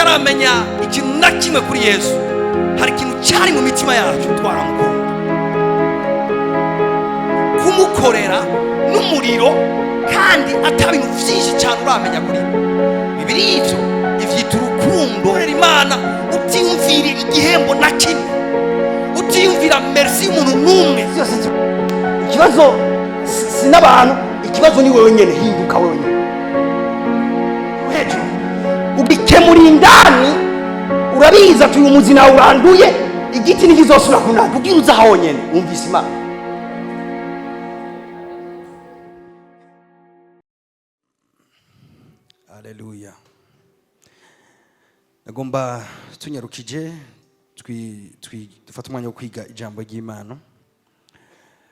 tutaramenya ikintu na kimwe kuri Yesu, hari ikintu cyari mu mitima yacu twaramukunda. Kumukorera n'umuriro kandi atabintu byinshi cyane uramenya kuri Bibiri ivyo ivyita urukundo. Imana utiyumvira igihembo na kimwe, utiyumvira merci y'umuntu n'umwe. Ikibazo sinabantu, ikibazo ni wewe nyene. Hinduka wewe nyene hejuru ubikemura indani. Urabiza ati uyu muzi nawe uranduye, igiti ntikizosubira kunana. Ubwira uza aho nyene wumvise Imana. Haleluya. Nagomba tunyarukije dufata umwanya wo kwiga ijambo ry'Imana.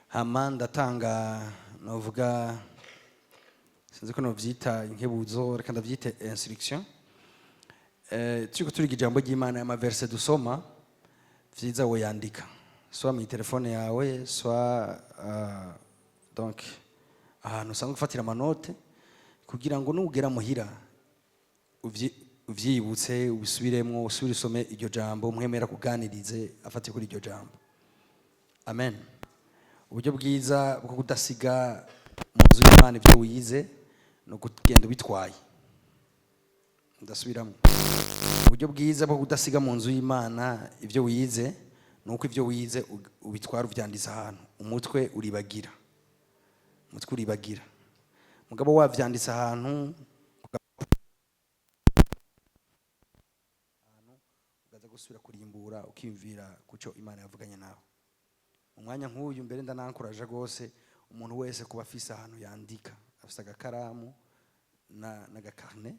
Hama ndatanga novuga sinzi ko novyita inkebuzo, reka ndavyite instruction. Turiko turiga ijambo ry'Imana, ama verse dusoma vyiza wo yandika soit mu telefone yawe soit donc ahantu usanzwe gufatira amanote, kugira ngo nugera muhira uvyibutse, ubisubiremwo, usubire usome iryo jambo, mwemera kuganirize afate kuri iryo jambo. Amen. Uburyo bwiza bwo kudasiga mu nzu y'Imana ibyo wize no kugenda ubitwaye. Ndasubiramo. Uburyo bwiza bwo kudasiga mu nzu y'Imana ibyo wize nuko ibyo wize ubitwara uvyandisa ahantu. Umutwe uribagira. Mugabo wavyandisa ahantu ugaza gusubira kurimbura ukimvira kuco Imana yavuganye nawe. Umwanya nk'uyu mbere ndanankuraje gose umuntu wese kuba afise ahantu yandika, afise agakaramu na gakarne,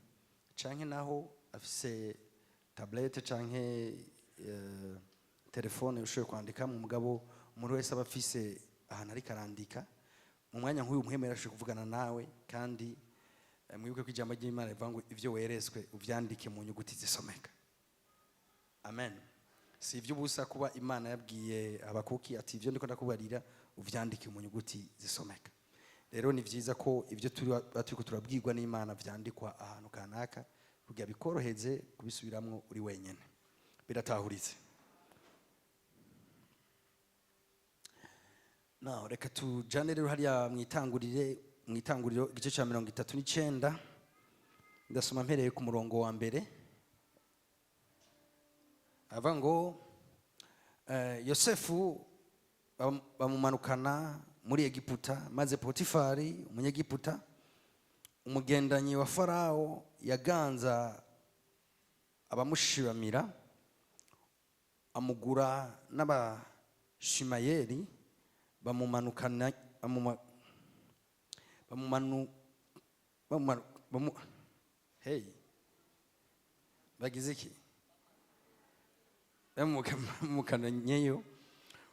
canke naho afise tablette canke telefone ushoboye kwandika mu mugabo. Umuntu wese aba afise ahantu ari karandika. Mu mwanya nk'uyu muhemera ashoboye kuvugana nawe, kandi mwibuke ko ijambo ry'Imana rivuga ngo ivyo wereswe uvyandike mu nyuguti zisomeka. Amen. Si ivyo busa kuba Imana yabwiye abakuki ati ivyo ndiko ndakubarira uvyandike mu nyuguti zisomeka. Rero ni vyiza ko ivyo turiko turabwirwa n'Imana vyandikwa ahantu kanaka kugira bikoroheze kubisubiramwo uri wenyene, biratahuritse. Now reka tujane rero hariya mwitanguriro igice ca 39. Ndasoma mpereye ku murongo wa mbere. Ava ngo Yosefu bamumanukana muri Egiputa, maze Potifari umunyegiputa umugendanyi wa Farao yaganza abamushiramira, amugura n'abashimayeli bamumanukana bagize iki bamukananyeyo.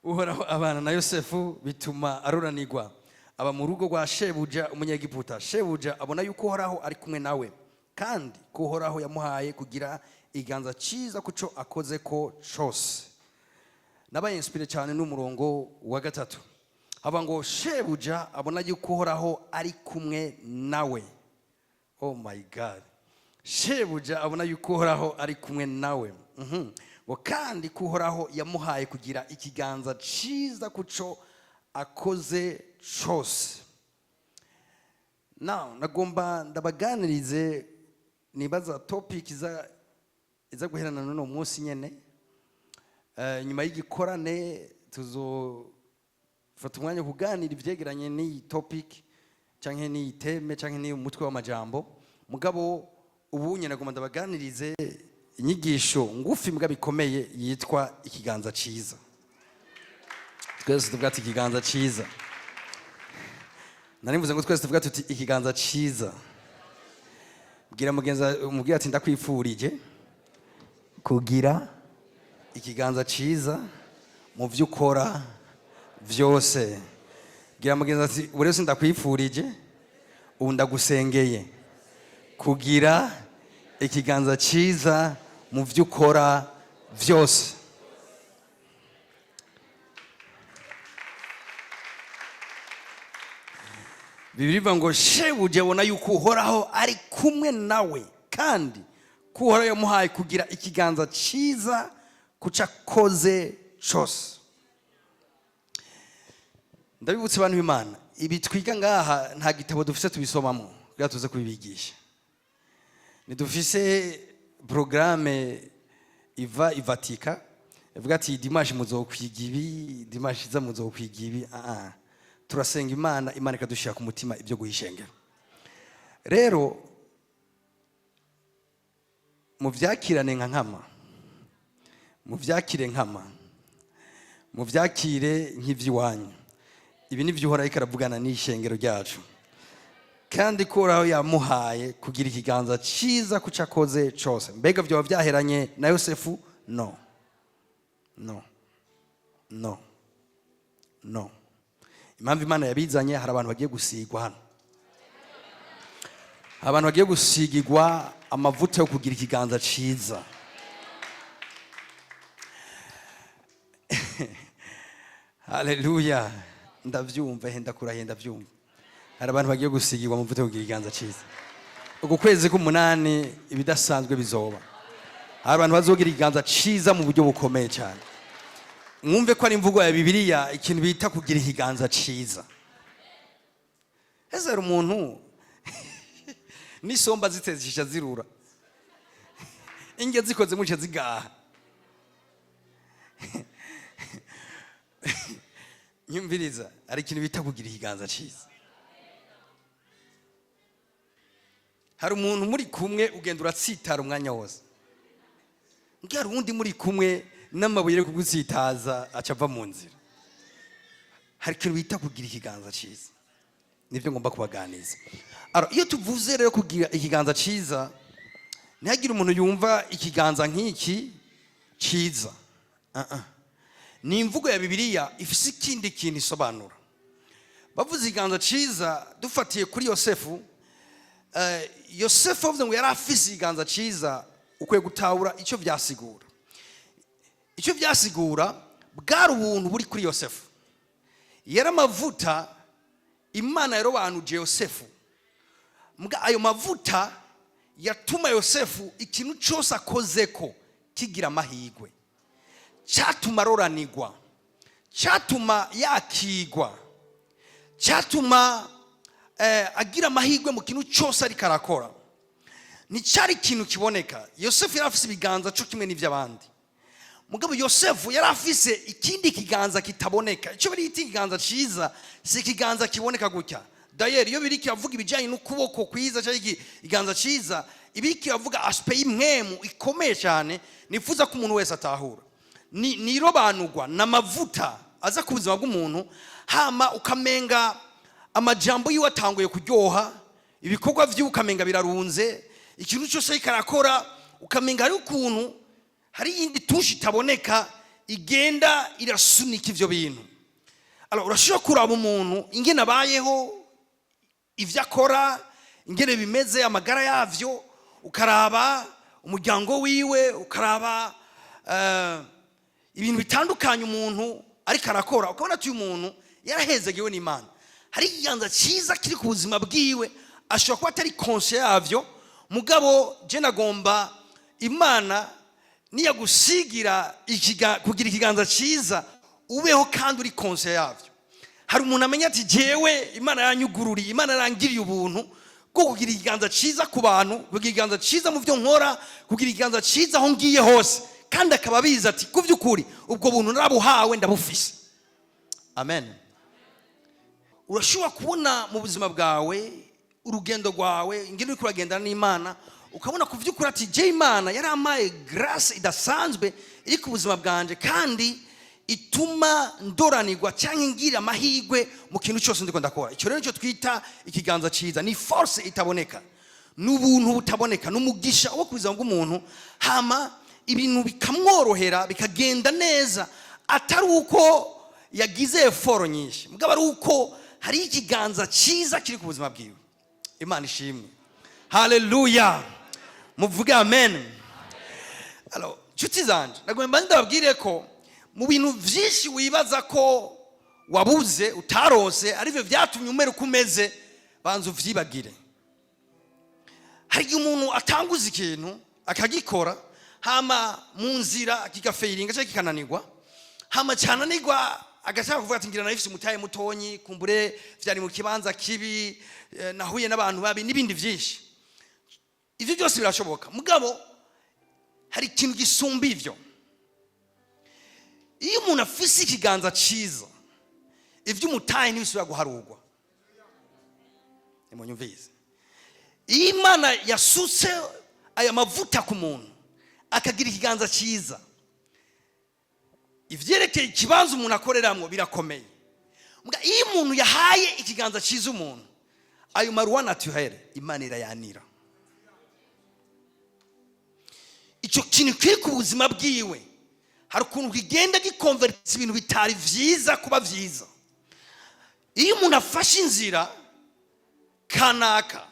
Uhoraho abana na Yosefu bituma aruranirwa, aba mu rugo rwa shebuja umunyegiputa. Shebuja abona yuko Uhoraho ari kumwe nawe, kandi ko Uhoraho yamuhaye kugira iganza ciza kuco akoze ko cose. Nabaye inspire cyane n'umurongo wa gatatu. Haba ngo shebuja abona yuko Uhoraho ari kumwe nawe. Oh my God. Shebuja abona yuko Uhoraho ari kumwe nawe. Ngo kandi ko Uhoraho yamuhaye kugira ikiganza ciza kuco akoze cose. Now nagomba ndabaganirize, nibaza topic iza guherana n'uno munsi nyene. Nyuma y'igikorane tuzofata umwanya kuganira ivyegeranye n'iyi topic canke n'iyi teme canke n'iyi umutwe w'amajambo. Mugabo ubu nyene nagomba ndabaganirize inyigisho ngufi mbwa bikomeye yitwa ikiganza ciza. Twese tuvuga ati ikiganza ciza. Nari mvuze ngo twese tuvuga tuti ikiganza ciza. Bwira mugenza umubwira ati ndakwifurije kugira ikiganza ciza mu vyo ukora vyose. Bwira mugenza ati urese ndakwifurije, ubu ndagusengeye kugira ikiganza ciza mu vyo ukora vyose. Bibiliya ngo shebuja abona yuko Uhoraho ari kumwe nawe, kandi ko uhoraho yamuhaye kugira ikiganza cyiza ku cyo akoze cyose. Ndabibutse abantu b'Imana, ibi twiga ngaha nta gitabo dufise tubisomamo kugira tuze kubibigisha. Nidufise programme iva ivatika ivuga ati dimanche muzokwiga ibi, dimanche iza muzokwiga ibi. Turasenga Imana, Imana ikadushira ku mutima ibyo guhishengera. Rero muvyakirane nka nkama, muvyakire nkama, muvyakire nk'ivy'iwanyu. Ibi ni byo uhoraho karavugana n'ishengero ryacu, kandi ko uhoraho yamuhaye kugira ikiganza cyiza ku cyo akoze cyose. Mbega byo byaheranye na Yosefu? No. Impamvu Imana yabizanye, hari abantu bagiye gusigwa hano, abantu bagiye gusigirwa amavuta yo kugira ikiganza cyiza. Haleluya. Ndavyumva, henda kurahenda byumva. Hari abantu bagiye gusigirwa amavuta yo kugira ikiganza cyiza. Uko kwezi k'umunani ibidasanzwe bizoba. Hari abantu bazogira ikiganza cyiza mu buryo bukomeye cyane. Mwumve ko ari imvugo ya Bibiliya, ikintu bita kugira ikiganza cyiza. Ese umuntu n'isomba zitezisha zirura, inge zikoze muce zigaha. Nyumviriza, ari ikintu bita kugira ikiganza cyiza. Hari umuntu muri kumwe ugenda uratsitara umwanya wose, ngi hari undi muri kumwe n'amabuye yo kugutsitaza acava mu nzira. Hari ikintu bita kugira ikiganza cyiza, nibyo ngomba kubaganiza. Iyo tuvuze rero kugira ikiganza cyiza, ntihagire umuntu yumva ikiganza nk'iki cyiza. Ni imvugo ya Bibiliya ifise ikindi kintu isobanura. Bavuze ikiganza cyiza dufatiye kuri Yosefu. Yosefu avuze ngo yari afise ikiganza cyiza, ukwiye gutahura icyo byasigura. Icyo byasigura bwari ubuntu buri kuri Yosefu. Yari amavuta Imana yarobanuje Yosefu. Mbwa ayo mavuta yatuma Yosefu ikintu cyose akozeko kigira amahirwe, cyatuma aroranirwa, cyatuma yakigwa, cyatuma agira amahirwe mu kintu cyose ariko arakora. Nticyari ikintu kiboneka. Yosefu yari afise ibiganza cyo kimwe n'ivy'abandi. Mugabo Yosefu yari afise ikindi kiganza kitaboneka. Icyo bari ikiganza cyiza, si ikiganza kiboneka gutya. Dayeri iyo biriki yavuga ibijyanye n'ukuboko kwiza cyangwa ikiganza cyiza, ibiki yavuga aspect y'imwemu ikomeye cyane, nifuza ko umuntu wese atahura. Ni robanurwa n'amavuta aza ku buzima bw'umuntu, hama ukamenga amajambo yiwe atanguye kuryoha, ibikorwa by'uwo ukamenga birarunze, ikintu cyose karakora ukamenga ari ukuntu hari indi tushi itaboneka igenda irasunika ivyo bintu. Urashobora kuraba umuntu ingene abayeho, ivyo akora, ingene bimeze, amagara yavyo, ukaraba umuryango wiwe, ukaraba ibintu bitandukanye umuntu ariko arakora, ukabona ati uyu muntu yarahezegewe n'Imana. Hari ikiganza cyiza kiri ku buzima bwiwe, ashobora kuba atari conscious yavyo, mugabo je nagomba Imana niyagusigira kugira ikiganza cyiza ubeho kandi uri conscious yavyo. Hari umuntu amenya ati jewe Imana yanyugururiye, Imana yarangiriye ubuntu bwo kugira ikiganza cyiza ku bantu, kugira ikiganza cyiza mu byo nkora, kugira ikiganza cyiza aho ngiye hose, kandi akaba abizi ati ku by'ukuri ubwo buntu narabuhawe ndabufise. Amen. Urashobora kubona mu buzima bwawe urugendo rwawe ingene uri kuragendana n'Imana, ukabona ku by'ukuri ati je Imana yarampaye grace idasanzwe iri ku buzima bwanje, kandi ituma ndoranirwa cyangwa ngira amahirwe mu kintu cyose ndiko ndakora. Icyo rero cyo twita ikiganza cyiza, ni force itaboneka, n'ubuntu butaboneka, n'umugisha wo ku buzima bw'umuntu, hama ibintu bikamworohera bikagenda neza, atari uko yagize effort nyinshi, mugabo ari uko hari ikiganza cyiza kiri ku buzima bwiwe. Imana ishimwe. Haleluya. Muvuge amen. Alors, nshuti zanje, nagomba ndababwire ko mu bintu byinshi wibaza ko wabuze utarose arivyo byatumye umera kumeze, banza uvyibagire. Hari umuntu atanguza ikintu akagikora hama mu nzira kigafeiringa cyangwa kikananirwa, hama cyananirwa agashaka kuvuga ati ngira narifise umutaye mutonyi, kumbure vyari mu kibanza kibi, nahuye n'abantu babi n'ibindi vyinshi. Ivyo byose birashoboka, mugabo hari ikintu gisumba ivyo. Iyo umuntu afise ikiganza ciza, ivyo umutaye ntibisubira guharurwa. Nimunyumvise, iyo Imana yasutse aya mavuta ku muntu akagira ikiganza ciza, ivyerekeye ikibanza umuntu akoreramwo birakomeye. Iyo umuntu yahaye ikiganza ciza umuntu, ayo maruwa naturel Imana irayanira. Ico kintu kiri ku buzima bwiwe, hari ukuntu kigenda gikonvertisa ibintu bitari vyiza kuba vyiza. Iyo umuntu afashe inzira kanaka,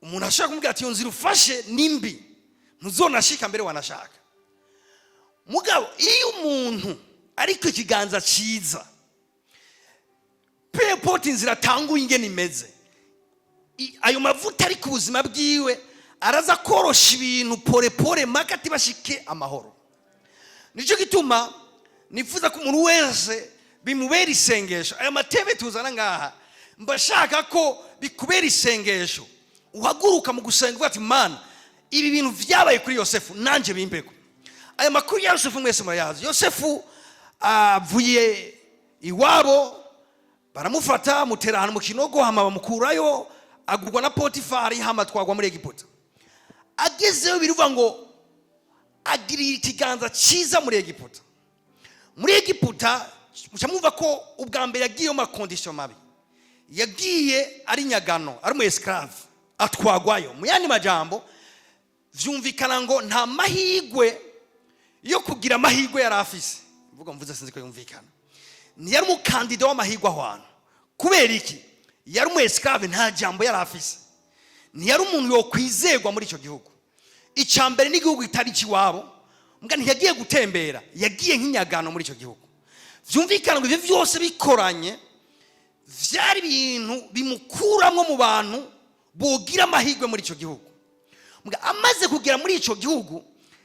umuntu ashaka kumubwira ati iyo nzira ufashe nimbi, ntuzonashika mbere wanashaka. Mugabo iyo umuntu ariko ikiganza ciza, pepote inzira atanguye ingene imeze, ayo mavuta ari ku buzima bwiwe araza korosha ibintu pore pore makati bashike amahoro. Nico gituma nifuza ko umuntu wese bimubera isengesho. Aya matebe tuzana ngaha mbashaka ko bikubera isengesho, uhaguruka mu gusenga uvuga ati Mana, ibi bintu vyabaye kuri Yosefu nanje bimbeko. Aya makuru ya Yosefu mwese murayazi. Yosefu avuye iwabo, baramufata mutera ahantu mu kinogo, hama bamukurayo, agurwa na Potifari, hama twagwa muri Egiputa. Agezeyo biruva ngo agirira ikiganza ciza muri Egiputa. Muri Egiputa mucamwumva ko ubwa mbere yagiye mu condition mabi, yagiye ari nyagano, ari mu esclave, atwagwayo. Mu yandi majambo vyumvikana ngo nta mahigwe yo kugira amahigwe yari afise. Mvuze sinzi ko yumvikana. Ntiyari umukandida w'amahigwe ahwana. Kubera iki? Yari mu esclave, nta jambo yari afise. Ntiyari umuntu yo kwizegwa muri ico gihugu. Icambere n'igihugu itari kiwabo, mbwa ntiyagiye gutembera, yagiye nk'inyagano muri ico gihugu. Vyumvikana ngo ivyo vyose bikoranye vyari ibintu bimukuramwo mu bantu bogira amahigwe muri ico gihugu. Mbwa amaze kugera muri ico gihugu,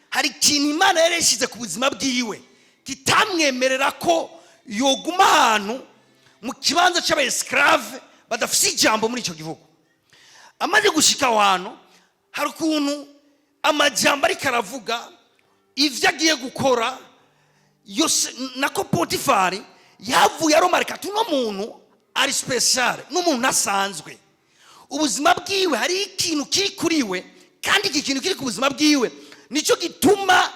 hari ikintu Imana yareshize ku buzima bwiwe kitamwemerera ko yoguma ahantu mu kibanza c'abaesclave badafise ijambo muri ico gihugu. Amaze gushika ahantu, hari ukuntu amajambo ariko aravuga ivyo agiye gukora. Nako Potifari yavuye aromarika ati uno muntu ari special, n'umuntu asanzwe. Ubuzima bwiwe hari ikintu kiri kuriwe, kandi iki kintu kiri ku buzima bwiwe nico gituma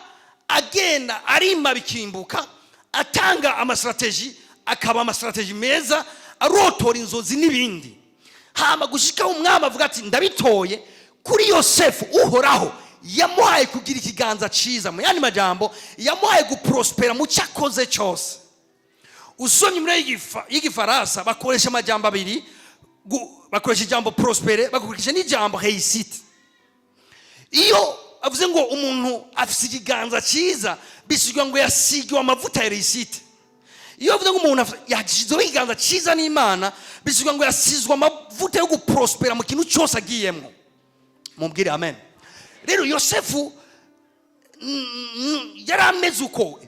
agenda arima bikimbuka, atanga amastrategy, akaba amastrategy meza, arotora inzozi n'ibindi. Hama gushika umwami avuga ati ndabitoye kuri Yosefu, uhoraho yamuhaye kugira ikiganza ciza. Mu yandi majambo yamuhaye guprospera mu cyakoze cyose. Usomye muri y'igifaransa bakoresha amajambo abiri, bakoresha ijambo prospere, bakoresha n'ijambo réussite. Iyo avuze ngo umuntu afise ikiganza ciza, bisigwa ngo yasigiwe amavuta ya réussite. Iyo avuze ngo umuntu yashizweho ikiganza ciza n'Imana, bisigwa ngo yasizwe amavuta yo guprospera mu kintu cyose agiyemo. Mumbwire amen. Rero Yosefu yarameze uko,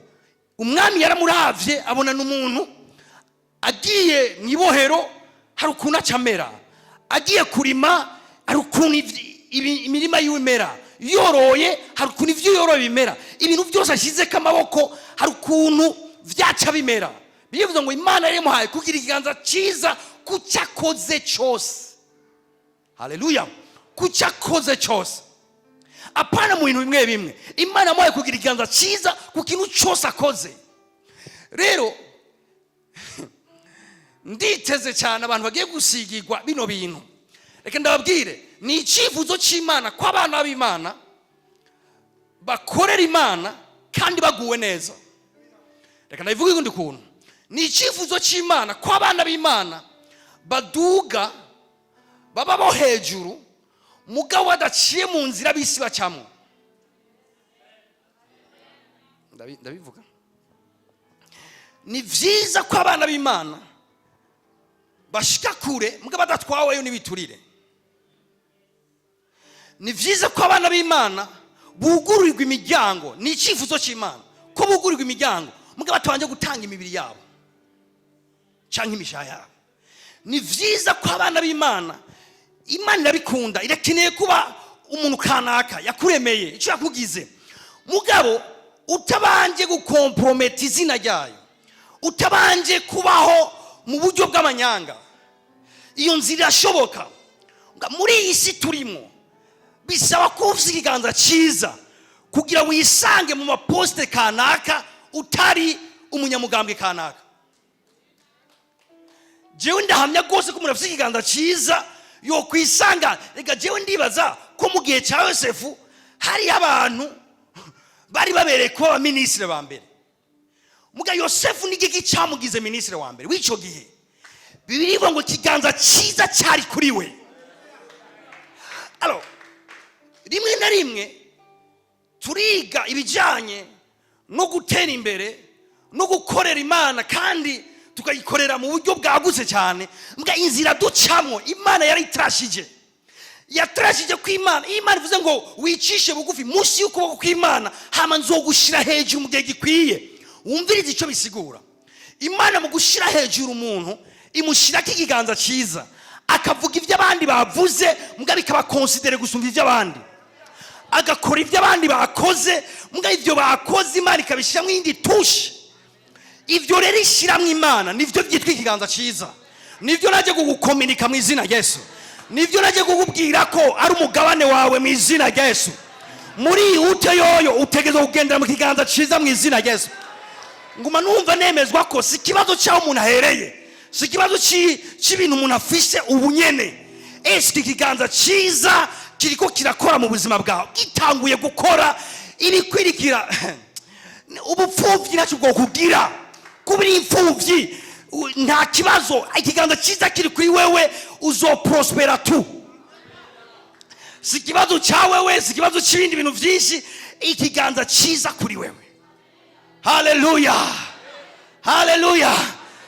umwami yaramuravye abona n'umuntu agiye mwibohero, hari ukuntu acamera, agiye kurima, hari ukuntu imirima y'imera, yoroye, hari ukuntu ivyo yoroye bimera, ibintu byose ashizeko amaboko hari ukuntu vyaca bimera. Bivuze ngo Imana yari muhaye kugira ikiganza ciza ku cyakoze cyose. Haleluya! Ku cyakoze cyose, apana mu bintu bimwe bimwe. Imana yamuhaye kugira ikiganza ciza ku kintu cyose akoze. Rero nditeze cyane abantu bagiye gusigirwa bino bintu. Reka ndababwire, ni icifuzo c'Imana ko abana b'Imana bakorera Imana kandi baguwe neza. Reka ndabivuga igundi kuntu, ni icifuzo c'Imana ko abana b'Imana baduga, baba bo hejuru, mugabo adaciye mu nzira bisi bacamo. Ndabivuga, ni vyiza ko abana b'Imana bashika kure, mugabo adatwaweyo n'ibiturire. ni vyiza ko abana b'Imana bugururirwa imiryango. Ni icyifuzo cy'Imana ko bugururirwa imiryango mugabo batabanje gutanga imibiri yabo canke imishaya yabo. Ni vyiza ko abana b'Imana, Imana irabikunda, irakeneye kuba umuntu kanaka yakuremeye icyo yakugize, mugabo utabanje gukomprometa izina ryayo, utabanje kubaho mu buryo bw'amanyanga. Iyo nzira irashoboka. Muri iyi si turimo bisaba ko ufite ikiganza cyiza kugira wisange mu maposite kanaka utari umunyamugambwe kanaka. Jewe ndahamya rwose ko umuntu afite ikiganza cyiza yo kwisanga. Reka jewe ndibaza ko mu gihe cya Yosefu hari abantu bari babereye kuba abaminisitiri ba mbere. Muga Yosefu ni giki cyamugize minisitiri wa mbere w'icyo gihe? Bibiri ivuga ngo ikiganza cyiza cyari kuri we. Alors, rimwe na rimwe turiga ibijyanye no gutera imbere no gukorera Imana kandi tukayikorera mu buryo bwagutse cyane. Mbwa inzira ducamo Imana yari itrashije. Yatrashije ku Imana. Imana ivuze ngo wicishe bugufi munsi y'ukuboko kw'Imana hama nzogushira hejuru mu gihe gikwiye. Wumvirize icyo bisigura. Imana mu gushira hejuru umuntu imushirako ikiganza cyiza, akavuga ibyo abandi bavuze mbwa bikaba considere gusumba ibyo abandi, agakora ibyo abandi bakoze mbwa ibyo bakoze Imana ikabishyiramo indi tushe. Ibyo rero ishyiramo Imana nivyo byitwa ikiganza cyiza. Nivyo najye kugukominika mu izina rya Yesu. Nivyo najye kukubwira ko ari umugabane wawe mu izina rya Yesu. Muri ute yoyo utegeza kugendera mu kiganza cyiza mu izina rya Yesu. Nguma numva nemezwa ko si kibazo cyaho umuntu ahereye, si kibazo cy'ibintu umuntu afise ubunyene. Ese ikiganza cyiza kiriko kirakora mu buzima bwawe, gitanguye gukora iri kwirikira ubupfuvyi nacyo bwo kugira kubiri imfuvyi nta kibazo. Ikiganza cyiza kiri kuri wewe uzoprospera tu. Si kibazo cyawewe, si kibazo cy'ibindi bintu byinshi, ikiganza cyiza kuri wewe. Haleluya, haleluya.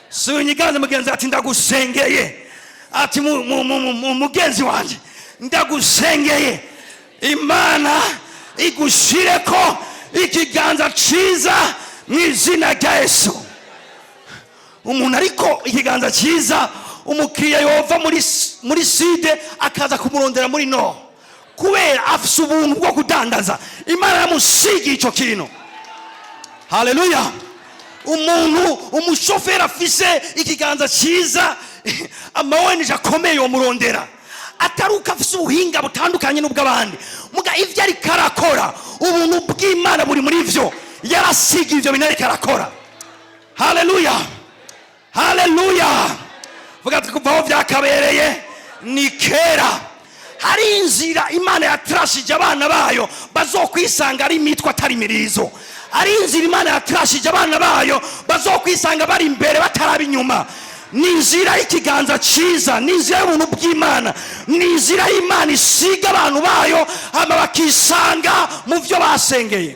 Sunyiganza mugenzi ati ndagusengeye, ati mugenzi wanje ndagusengeye Imana igushireko ikiganza cyiza mu izina rya Yesu. Umuntu ariko ikiganza cyiza umukiriya yova muri side akaza kumurondera muri no kubera afise ubuntu bwo kudandaza. Imana yamusigiye icyo kintu. Haleluya. Umuntu umushoferi afise ikiganza cyiza amawenije akomeye yo murondera, ataruka afise ubuhinga butandukanye n'ubw'abandi, muga ivyo ari karakora ubuntu bw'Imana buri muri vyo, yarasiga ivyo bintu ari karakora. Haleluya, haleluya. Vuga kuvaho vyakabereye ni kera. Hari inzira Imana yatrashije abana bayo bazokwisanga ari imitwe atari mirizo. Ari inzira Imana yatrashije abana bayo bazokwisanga bari imbere bataraba inyuma. Ni inzira y'ikiganza cyiza, ni inzira y'ubuntu bw'Imana, ni inzira y'Imana isiga abantu bayo hama bakisanga mu byo basengeye.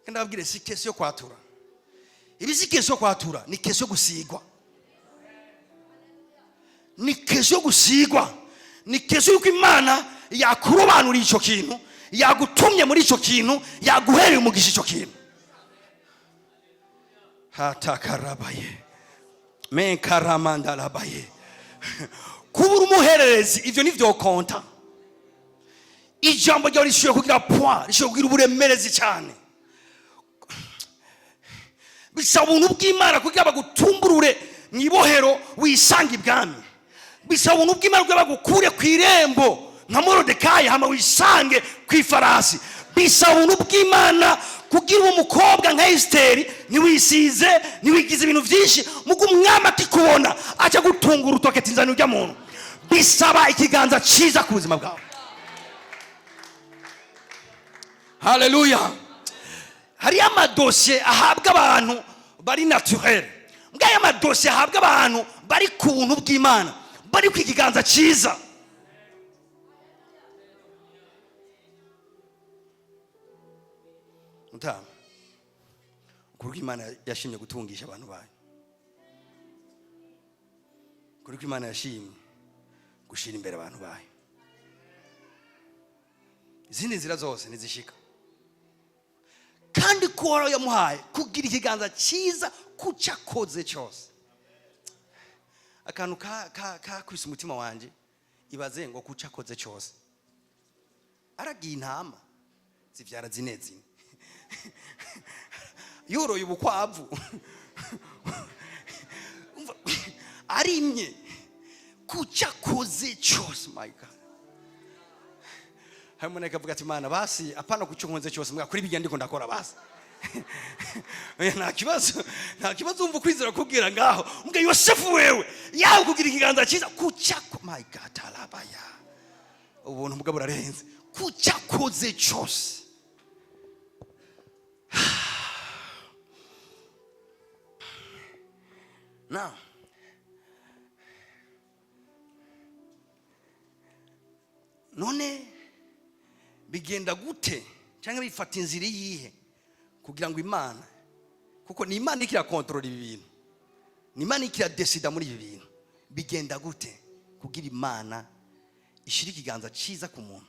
Ndababwire si kesi yo kwatura. Ibi si kesi yo kwatura, ni kesi yo gusigwa. Ni kesi yo gusigwa. Ni kesi yuko Imana yakurobanura icyo kintu, yagutumye muri icyo kintu, yaguhereye umugisha icyo kintu. Hatakarabaye menkaramandalabaye. Kubura umuhererezi ivyo nivyo konta. Ijambo ryo rishoboye kugira point, rishoboye kugira uburemerezi cyane. Bisaba ubuntu bw'Imana kugira bagutumburure mwibohero wisanga ibwami. Bisaba ubuntu bw'Imana kugira bagukure ku irembo nka Morodekayi hama wisange ku ifarasi. Bisaba ubuntu bw'Imana kugira umukobwa nka Esteri niwisize niwigize ibintu byinshi mugo umwami atikubona aca gutungura utoketi nzani ujya muntu. Bisaba ikiganza cyiza ku buzima bwawe. Haleluya. Hari amadosiye ahabwa abantu bari naturel, mbwa amadosiye ahabwa abantu bari ku buntu bw'Imana, bari ku ikiganza cyiza. Mutama kuko Imana yashimye gutungisha abantu bayo, kuko Imana yashimye gushira imbere abantu bayo. Izindi nzira zose nizishika. Kandi kuhora yamuhaye kugira ikiganza cyiza kucakoze cyose. Akantu ka kwisa umutima wanje ibaze ngo kucakoze cyose. Aragiye intama zivyara zinezine. Yoroye ubukwavu. Arimye kucakoze cyose, my God. Hamwe kavuga ati Mana basi apana kucyonze cyose mbwa kuri bijya ndiko ndakora basi. Nta kibazo umva kwizera kubwira ngaho mbwa Yosefu wewe yawe kugira ikiganza cyiza kucako, my God, alabaya ubuntu mbwa burarenze kucakoze cyose. Now none bigenda gute cyangwa bifata inzira yihe kugira ngo Imana, kuko ni Imana ikira control ibi bintu, ni Imana ikira decide muri ibi bintu, bigenda gute kugira Imana ishira ikiganza cyiza ku muntu?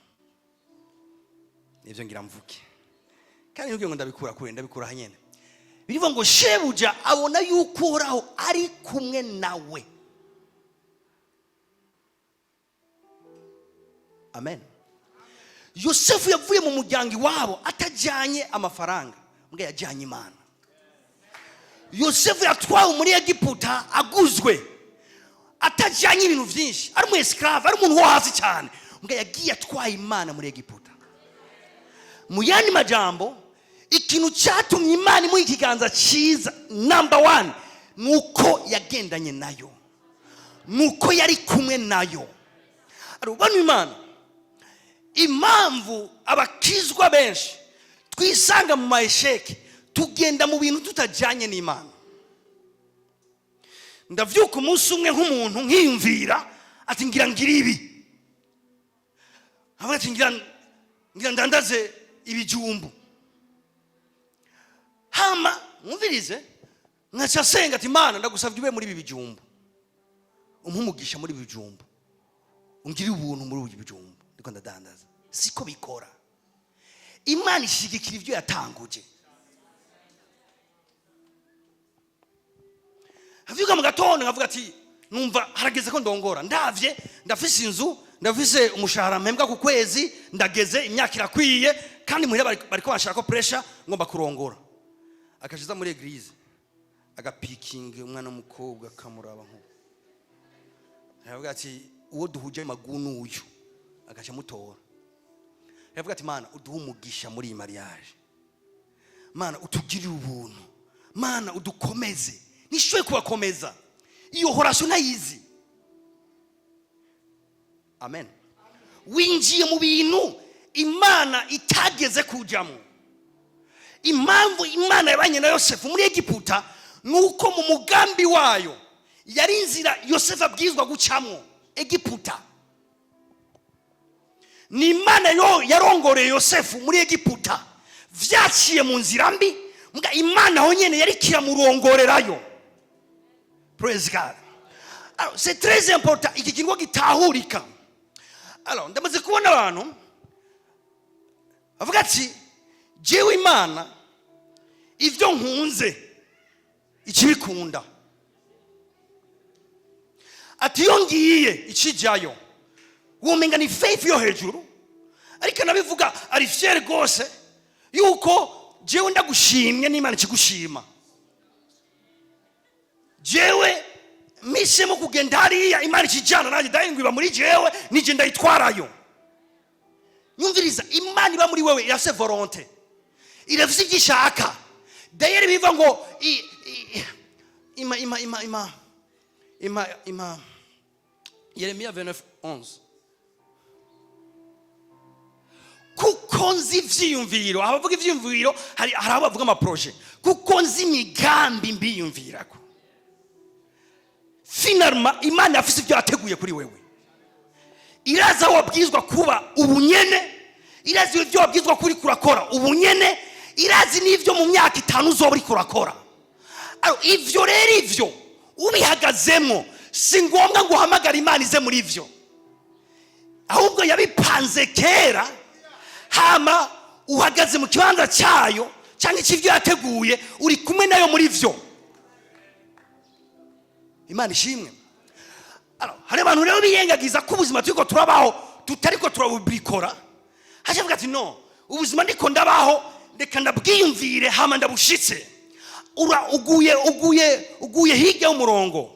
Nivyo ngira mvuke kandi nubwo ngo ndabikura hanyene. Birivuga ngo shebuja abona yuko Uhoraho ari kumwe nawe. Amen. Yosefu yavuye mu muryango iwabo atajyanye amafaranga, mbwa yajyanye Imana. Yosefu yatwawe muri Egiputa aguzwe atajyanye ibintu byinshi, ari mu esclave, ari umuntu wo hasi cyane, mbwa yagiye atwaye Imana muri Egiputa. Mu yandi majambo ikintu cyatumye Imana mu ikiganza cyiza number 1 nuko yagendanye nayo, nuko yari kumwe nayo. Arubana Imana impamvu abakizwa benshi twisanga mu mayesheke tugenda mu bintu tutajyanye n'Imana. Ndavyuka umunsi umwe nk'umuntu nkiyumvira ati ngira ibi, avuga ati ngira ndandaze ibijumbu. Hama mwumvirize nkaca senga ati Imana ndagusavye ube muri ibi bijumbu, umugisha muri ibi bijumbu, ungiri ubuntu muri ibi bijumbu ndiko ndadandaza. Siko bikora. Imana ishigikira ivyo yatanguje. Havyuka mu gatondo nkavuga ati numva harageze ko ndongora, ndavye ndafise inzu, ndafise umushahara mpembwa ku kwezi, ndageze imyaka irakwiye kandi muhira bariko bashaka ko pressure ngomba kurongora. Akashiza muri eglise agapiking umwana w'umukobwa kamuraba nko. Yavuga ati uwo duhuje magunu uyu, agaca mutora. Yavuga ati Mana uduhe umugisha muri iyi mariage, Mana utugirire ubuntu, Mana udukomeze. Nishoye kubakomeza iyo horasyo nayizi. Amen. Winjiye mu bintu Imana itageze kujamo. Impamvu Imana yabanye na Yosefu muri Egiputa nuko mu mugambi wayo yari inzira Yosefu abwizwa gucamo Egiputa. Ni Imana yarongoreye Yosefu muri Egiputa vyaciye mu nzira mbi, mbwa Imana honyene yari kiramurongorerayo. Praise God. Alors c'est très important iki kintu gitahurika. Alors ndamaze kubona abantu avuga ati jewe Imana ivyo nkunze ikibikunda, ati yongiye ikijayo womenga ni faith yo hejuru, ariko nabivuga ari fier gose yuko jewe ndagushimye n'Imana ikigushima. Jewe misemo kugenda hariya Imana ikijana nanjye ndayingwiba muri jewe nije ndayitwarayo. Nyumviriza, Imana iba muri wewe irafise volonté, irafise igishaka. Dayeri biva ngo ima Yeremia 29:11 kuko nzi ivyiyumviro, abavuga ivyiyumviro hari abavuga ama projet, kuko nzi imigambi mbiyumvirako. Finalement Imana yafise ibyo yateguye kuri wewe. Iraza wabwizwa kuba ubunyene, irazi ibyo wabwizwa kuri kurakora ubunyene, irazi n'ivyo mu myaka 5 uzoba uri kurakora. Ivyo rero ivyo ubihagazemo si ngombwa ngo uhamagara Imana ize muri ivyo. ahubwo yabipanze kera, hama uhagaze mu kibanza cyayo cyangwa ikivyo yateguye, uri kumwe nayo muri vyo. Imana ishimwe. Hari abantu rero biyengagiza ko ubuzima turiko turabaho tutariko turabubikora. Hashavuga ati no, ubuzima ndiko ndabaho ndeka ndabwiyumvire hama ndabushitse. Uguye hirya y'umurongo,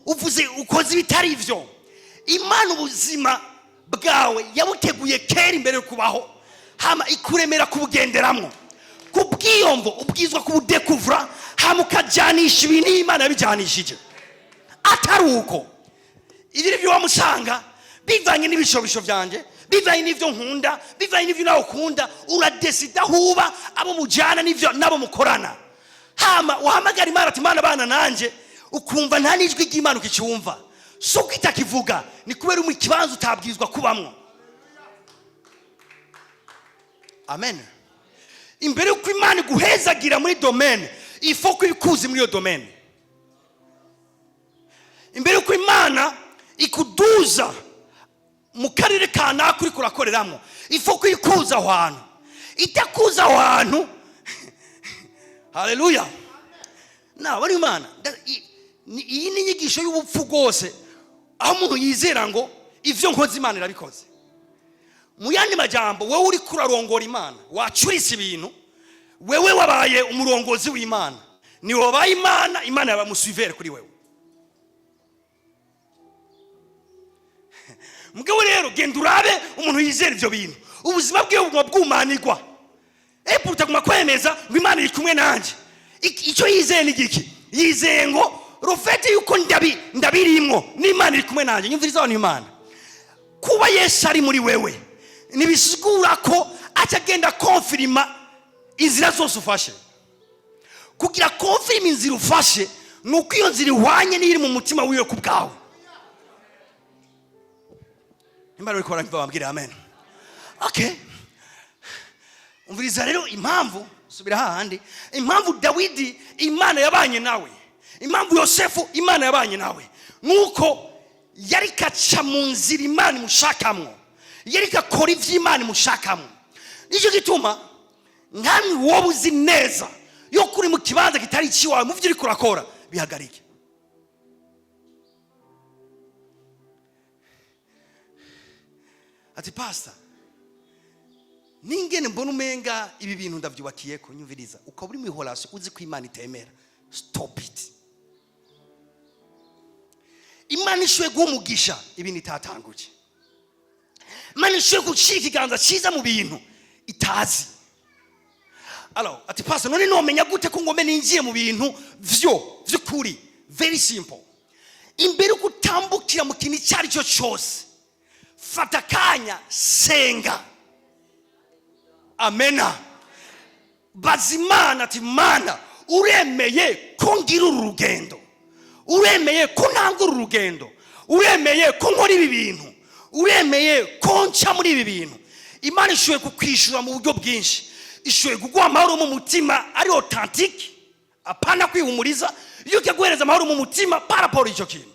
uvuze ukoze ibitari ivyo. Imana ubuzima bwawe yabuteguye kera imbere yo kubaho, hama ikuremera kubugenderamwo. Kubwiyomvo ubwizwa kubudekuvura, hama ukajanisha ibintu Imana yabijanishije. Atari uko ibiri byo wamusanga bivanye n'ibishobisho byanje, bivanye n'ivyo nkunda, bivanye n'ivyo nawe ukunda, uradesida huba abo mujana n'ivyo nabo mukorana. Hama uhamagara Imana ati Mana bana nanje, ukumva nta nijwi ry'Imana ukicyumva. So kwitakivuga ni kubera mu kibanza utabwizwa kubamwo. Amen. Imbere uko Imana guhezagira muri domaine, ifo kwikuzi muri yo domaine. Imbere uko Imana ikuduza mu karere kanaka uri kurakoreramo, ifo kwikuza aho hantu. Itakuza aho hantu haleluya. Na bari Imana iyi ni inyigisho y'ubupfu bwose, aho umuntu yizera ngo ivyo nkoze Imana irabikoze. Mu yandi majambo, wewe uri kurarongora Imana, wacurise ibintu, wewe wabaye umurongozi w'Imana, ni wabaye Imana, Imana yabamusuivere kuri wewe. Mugabo rero genda urabe umuntu yizera ivyo bintu, ubuzima bwe bwumanirwa. Eputa kuma kwemeza ngo Imana iri kumwe nanje. Icyo yizeye ni giki? Yizeye ngo rufete yuko ndabirimwo n'Imana iri kumwe nanje. Nyumviriza abantu Imana, kuba Yesu ari muri wewe nibisigura ko acagenda confirma inzira zose ufashe. Kugira confirma inzira ufashe nuko iyo nzira ihwanye n'iri mu mutima wiwe ku bwawe. Imana uri kubara mbabwira amen. Okay. Umviriza rero impamvu, subira hahandi, impamvu Dawidi Imana yabanye nawe, impamvu Yosefu Imana yabanye nawe, nuko yari kaca mu nzira Imana mushakamwo, yari gakora ivy'Imana mushakamwo. Nicyo gituma nkamwe wowe uzi neza yo kuri mu kibanza kitari ciwawe, mu vyo uri kurakora bihagarike. Ati pastor, ningene mbona umenga ibi bintu ndavyubakiye ko. Nyumviriza, ukaba uri mu ihorasyo uzi ko Imana itemera, stop it. Imana ishwe guumugisha ibintu itatanguje. Imana ishwe gucika ikiganza ciza mu bintu itazi. Alors, ati pastor, none nomenya gute ko ngome ninjiye mu bintu vy'ukuri? Very simple. Imbere ukutambukira mu kintu cyari cyo cyose, fata kanya senga. Amena. Bazimana ati Mana, uremeye ko ngira urugendo, uremeye ko ntangura urugendo, uremeye ko nkora ibi bintu, uremeye ko nca muri ibi bintu. Imana ishoye kukwishura mu buryo bwinshi. Ishoye kuguha amahoro mu mutima ari authentique, apana kwihumuriza. Iyo ukaguhereza amahoro mu mutima paraporo icyo kintu,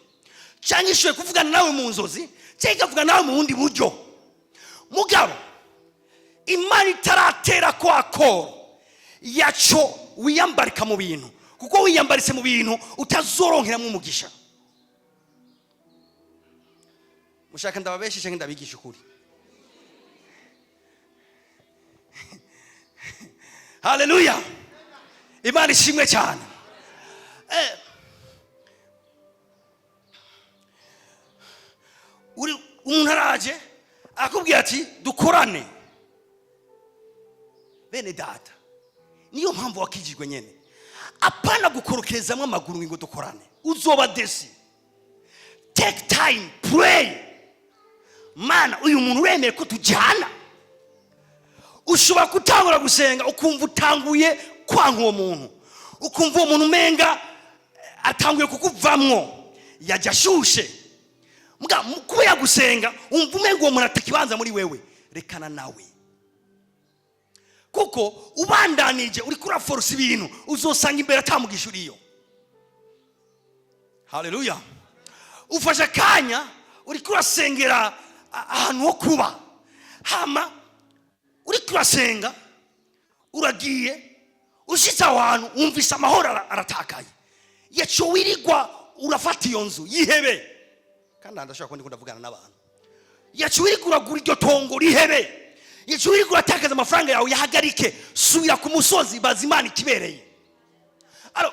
cyangwa ishoye kuvugana nawe mu nzozi, cyangwa ikavugana nawe mu bundi buryo. Mugabo Imana itaratera ko akoro yaco wiyambarika mu bintu, kuko wiyambaritse mu bintu utazoronkera mu mugisha. Mushaka ndababeshe cyangwa ndabigisha ukuri? Haleluya. Imana ishimwe cyane. Umuntu araje akubwira ati dukorane. Bene data, niyo mpamvu wakijijwe nyene, apana gukorokezamwe amaguru ngo dukorane, uzoba desi. Take time, pray. Mana, uyu muntu uremeye ko tujyana. Ushobora kutangura gusenga ukumva utanguye kwanka uwo muntu, ukumva uwo muntu umenga atanguye kukuvamwo, yajya ashushe. Muga kuba gusenga umva umenga uwo muntu atakibanza muri wewe, rekana nawe. Kuko ubandanije uri kura force ibintu uzosanga imbere atamugisha uriyo. Haleluya. Ufasha kanya uri kurasengera ahantu ho kuba. Hama uri kurasenga uragiye ushitse aho hantu wumvise amahoro aratakaye, yaco wirigwa urafata iyo nzu yihebe. Kandi ndashaka ko ndiko ndavugana n'abantu. Yaco wirigwa uragura iryo tongo rihebe, yaco wirigwa uratakaza amafaranga yawe yahagarike, subira ku musozi baza Imana ikibereye.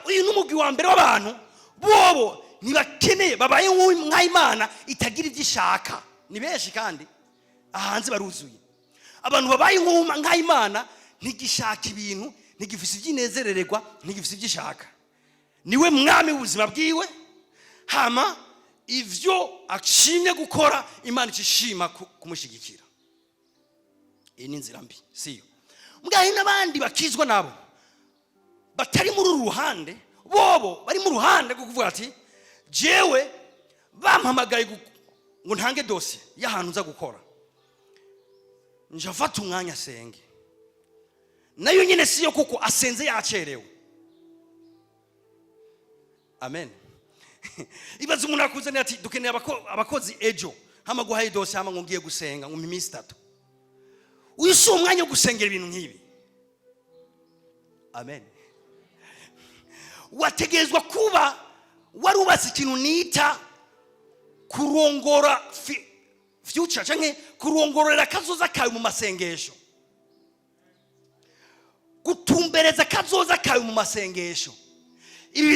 Uyu n'umugwi wa mbere w'abantu bobo ntibakeneye, babaye nka Imana itagira ivyo ishaka. Ni benshi kandi ahanze baruzuye. Abantu babaye nka Imana ntigishaka ibintu, ntigifise ibyinezerererwa, ntigifise ibyishaka. Niwe mwami w'ubuzima bwiwe, hama ivyo ashimye gukora Imana ishima kumushigikira. Iyi ni inzira mbi, siyo. Mugahe n'abandi bakizwa nabo batari muri ruhande, bobo bari mu ruhande kuvuga ati jewe bampamagaye ngo ntange dossier y'ahantu nza gukora, njafata umwanya senge. Nayo nyine siyo kuko asenze yacerewe. Amen. Ibaze umuntu akuzanira ati dukeneye abakozi ejo, hama guhaye dossier hama ngiye gusenga mu minsi 3. Uyu si umwanya wo gusengera ibintu nk'ibi. Amen. Wategezwa kuba warubatse ikintu nita kurongora future, canke kurongorera kazoza kawe mu masengesho, gutumbereza kazoza kawe mu masengesho. Ibi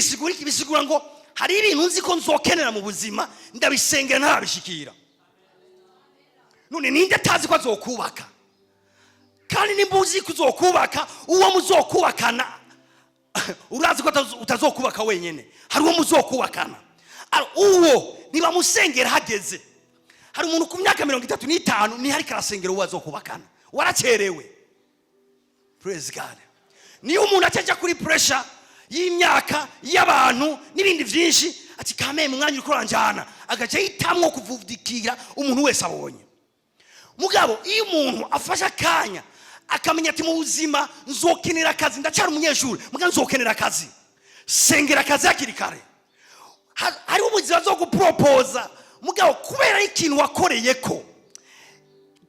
bisigura ngo hari ibintu nzi ko nzokenera mu buzima, ndabisengera ntarabishikira. None ninde atazi ko azokubaka? Kandi nimbuzi kuzokubaka, uwo muzokubakana urazi ko utazokubaka wenyene, hari uwo muzokubakana. Uwo niba musengera hageze, hari umuntu ku myaka 35 ni hari karasengera uwo azokubakana, waracerewe. Praise God. Ni umuntu ateja kuri pressure y'imyaka y'abantu n'ibindi vyinshi, ati kame mu mwanya uko ranjana agaje yitamwo kuvudikira umuntu wese abonye. Mugabo iyo umuntu afasha kanya akamenya ati mu buzima nzokenera akazi, ndacyari umunyeshuri muga nzokenera akazi, sengera akazi hakiri kare. Hari ubuzima zo guproposa, mugabo kubera ikintu wakoreye ko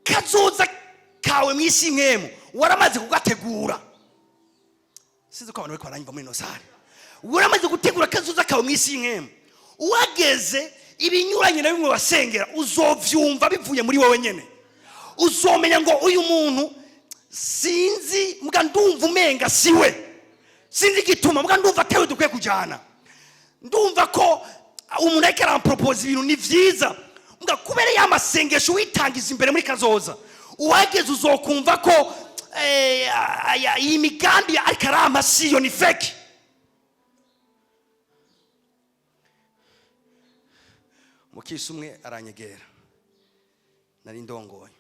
kazoza kawe mwisi mwemu waramaze kugategura. Sinzi ko abantu bari kwaranyumva muri nosari. Waramaze gutegura kazoza kawe mwisi mwemu, uwageze ibinyuranye na bimwe wasengera uzovyumva bivuye muri wowe nyene. Uzomenya ngo uyu muntu sinzi muga ndumva umenga siwe, sinzi gituma muga ndumva tewe dukwiye kujana, ndumva ko umuntu ariko arampropose ibintu ni vyiza, muga kubera ya masengesho witangiza imbere muri kazoza, uwageze uzokumva ko iyi migambi ariko arama siyo, ni fake. Mukisi umwe aranyegera, nari ndongoye.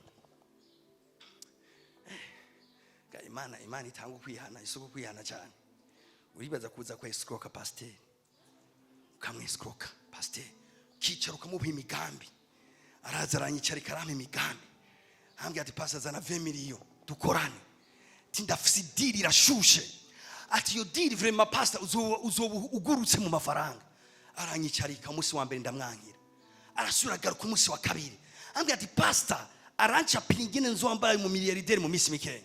Imana itanga kwihana, isuko kwihana cyane. Uribaza kuza kwa escroka pasteur, ukamwe escroka pasteur, kicaro kamuha imigambi, araza aranyicara karame imigambi, hambye ati pastor zana 20 million dukorane, tindafisi deal irashushe, ati yo deal vraiment pastor ugurutse mu mafaranga. Aranyicara ikamusi wa mbere ndamwankira, arasura garuka umunsi wa kabiri, hambye ati pastor aranca pingine nzombaye mu miliyarderi mu misi mikeya.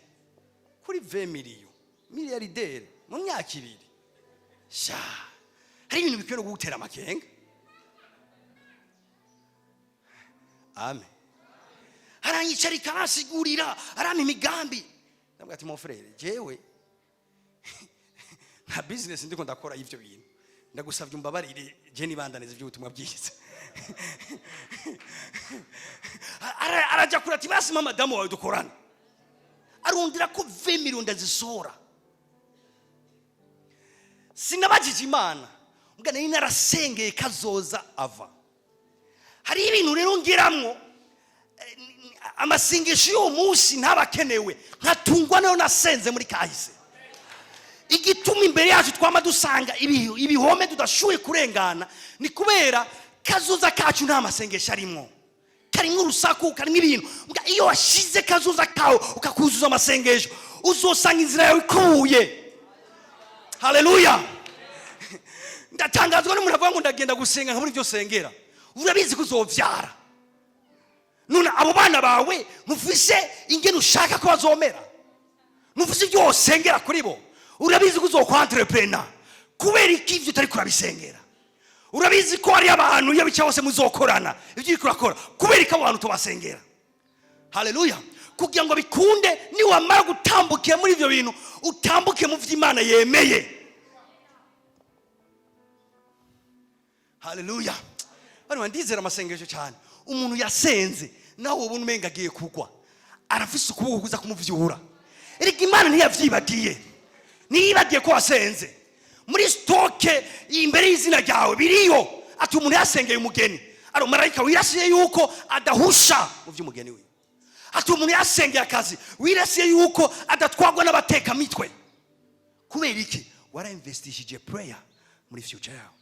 Kuri 20 million miliyarderi mu myaka 2 sha, hari ibintu bikwiye gutera amakenga. Amen. Haranyicara ikanasigurira, arama imigambi. Ndabwira ati mon frère, jewe nta business ndiko ndakora ivyo bintu, ndagusavye umbabarire je nibandaniza ivy'ubutumwa bwiza. Araja kuri ati basi mama damu wawe dukorana, arundira ko 20 million ndazisora. Sinabajije Imana, mbwa nari narasengeye kazoza ava. Hari ibintu rero ngiramwo amasengesho yo munsi ntabakenewe, nkatungwa nayo nasenze muri kahise. Igituma imbere yacu twama dusanga ibihome tudashuye kurengana, ni kubera kazoza kacu nta masengesho arimwo. Karimwo urusaku, karimwo ibintu. Mbwa iyo washize kazoza kawe ukakuzuza amasengesho, uzosanga inzira yawe ikuye. Haleluya. Ndatangazwa n'umuntu avuga ngo ndagenda gusenga nka muri byo sengera. Urabizi kuzovyara. none abo bana bawe ntufise ingene ushaka ko bazomera, ntufise ibyo wosengera kuri bo. Urabizi ko uzokwantrepreneur kubera iki ivyo utari kurabisengera. Urabizi ko ari abantu iyo bica hose muzokorana ivyo uri kurakora kubera iki abantu tubasengera. Haleluya. Kugira ngo bikunde ni wamara gutambukira muri ivyo bintu utambuke mu vy'Imana yemeye. Haleluya. Bano bandizera amasengesho cyane. Umuntu yasenze nawe ubona umenga agiye kugwa, arafise ukuboko kuza kumuvyura. Erega Imana ntiyavyibagiye, niyibagiye ko wasenze. Muri stoke imbere y'izina ryawe biriyo ati umuntu yasengeye umugeni, ari marayika wirasiye yuko adahusha mu vy'umugeni we. Ati umuntu yasengeye akazi wirasiye yuko adatwagwa n'abateka mitwe. Kubera iki? Wara investishije prayer muri future yawe.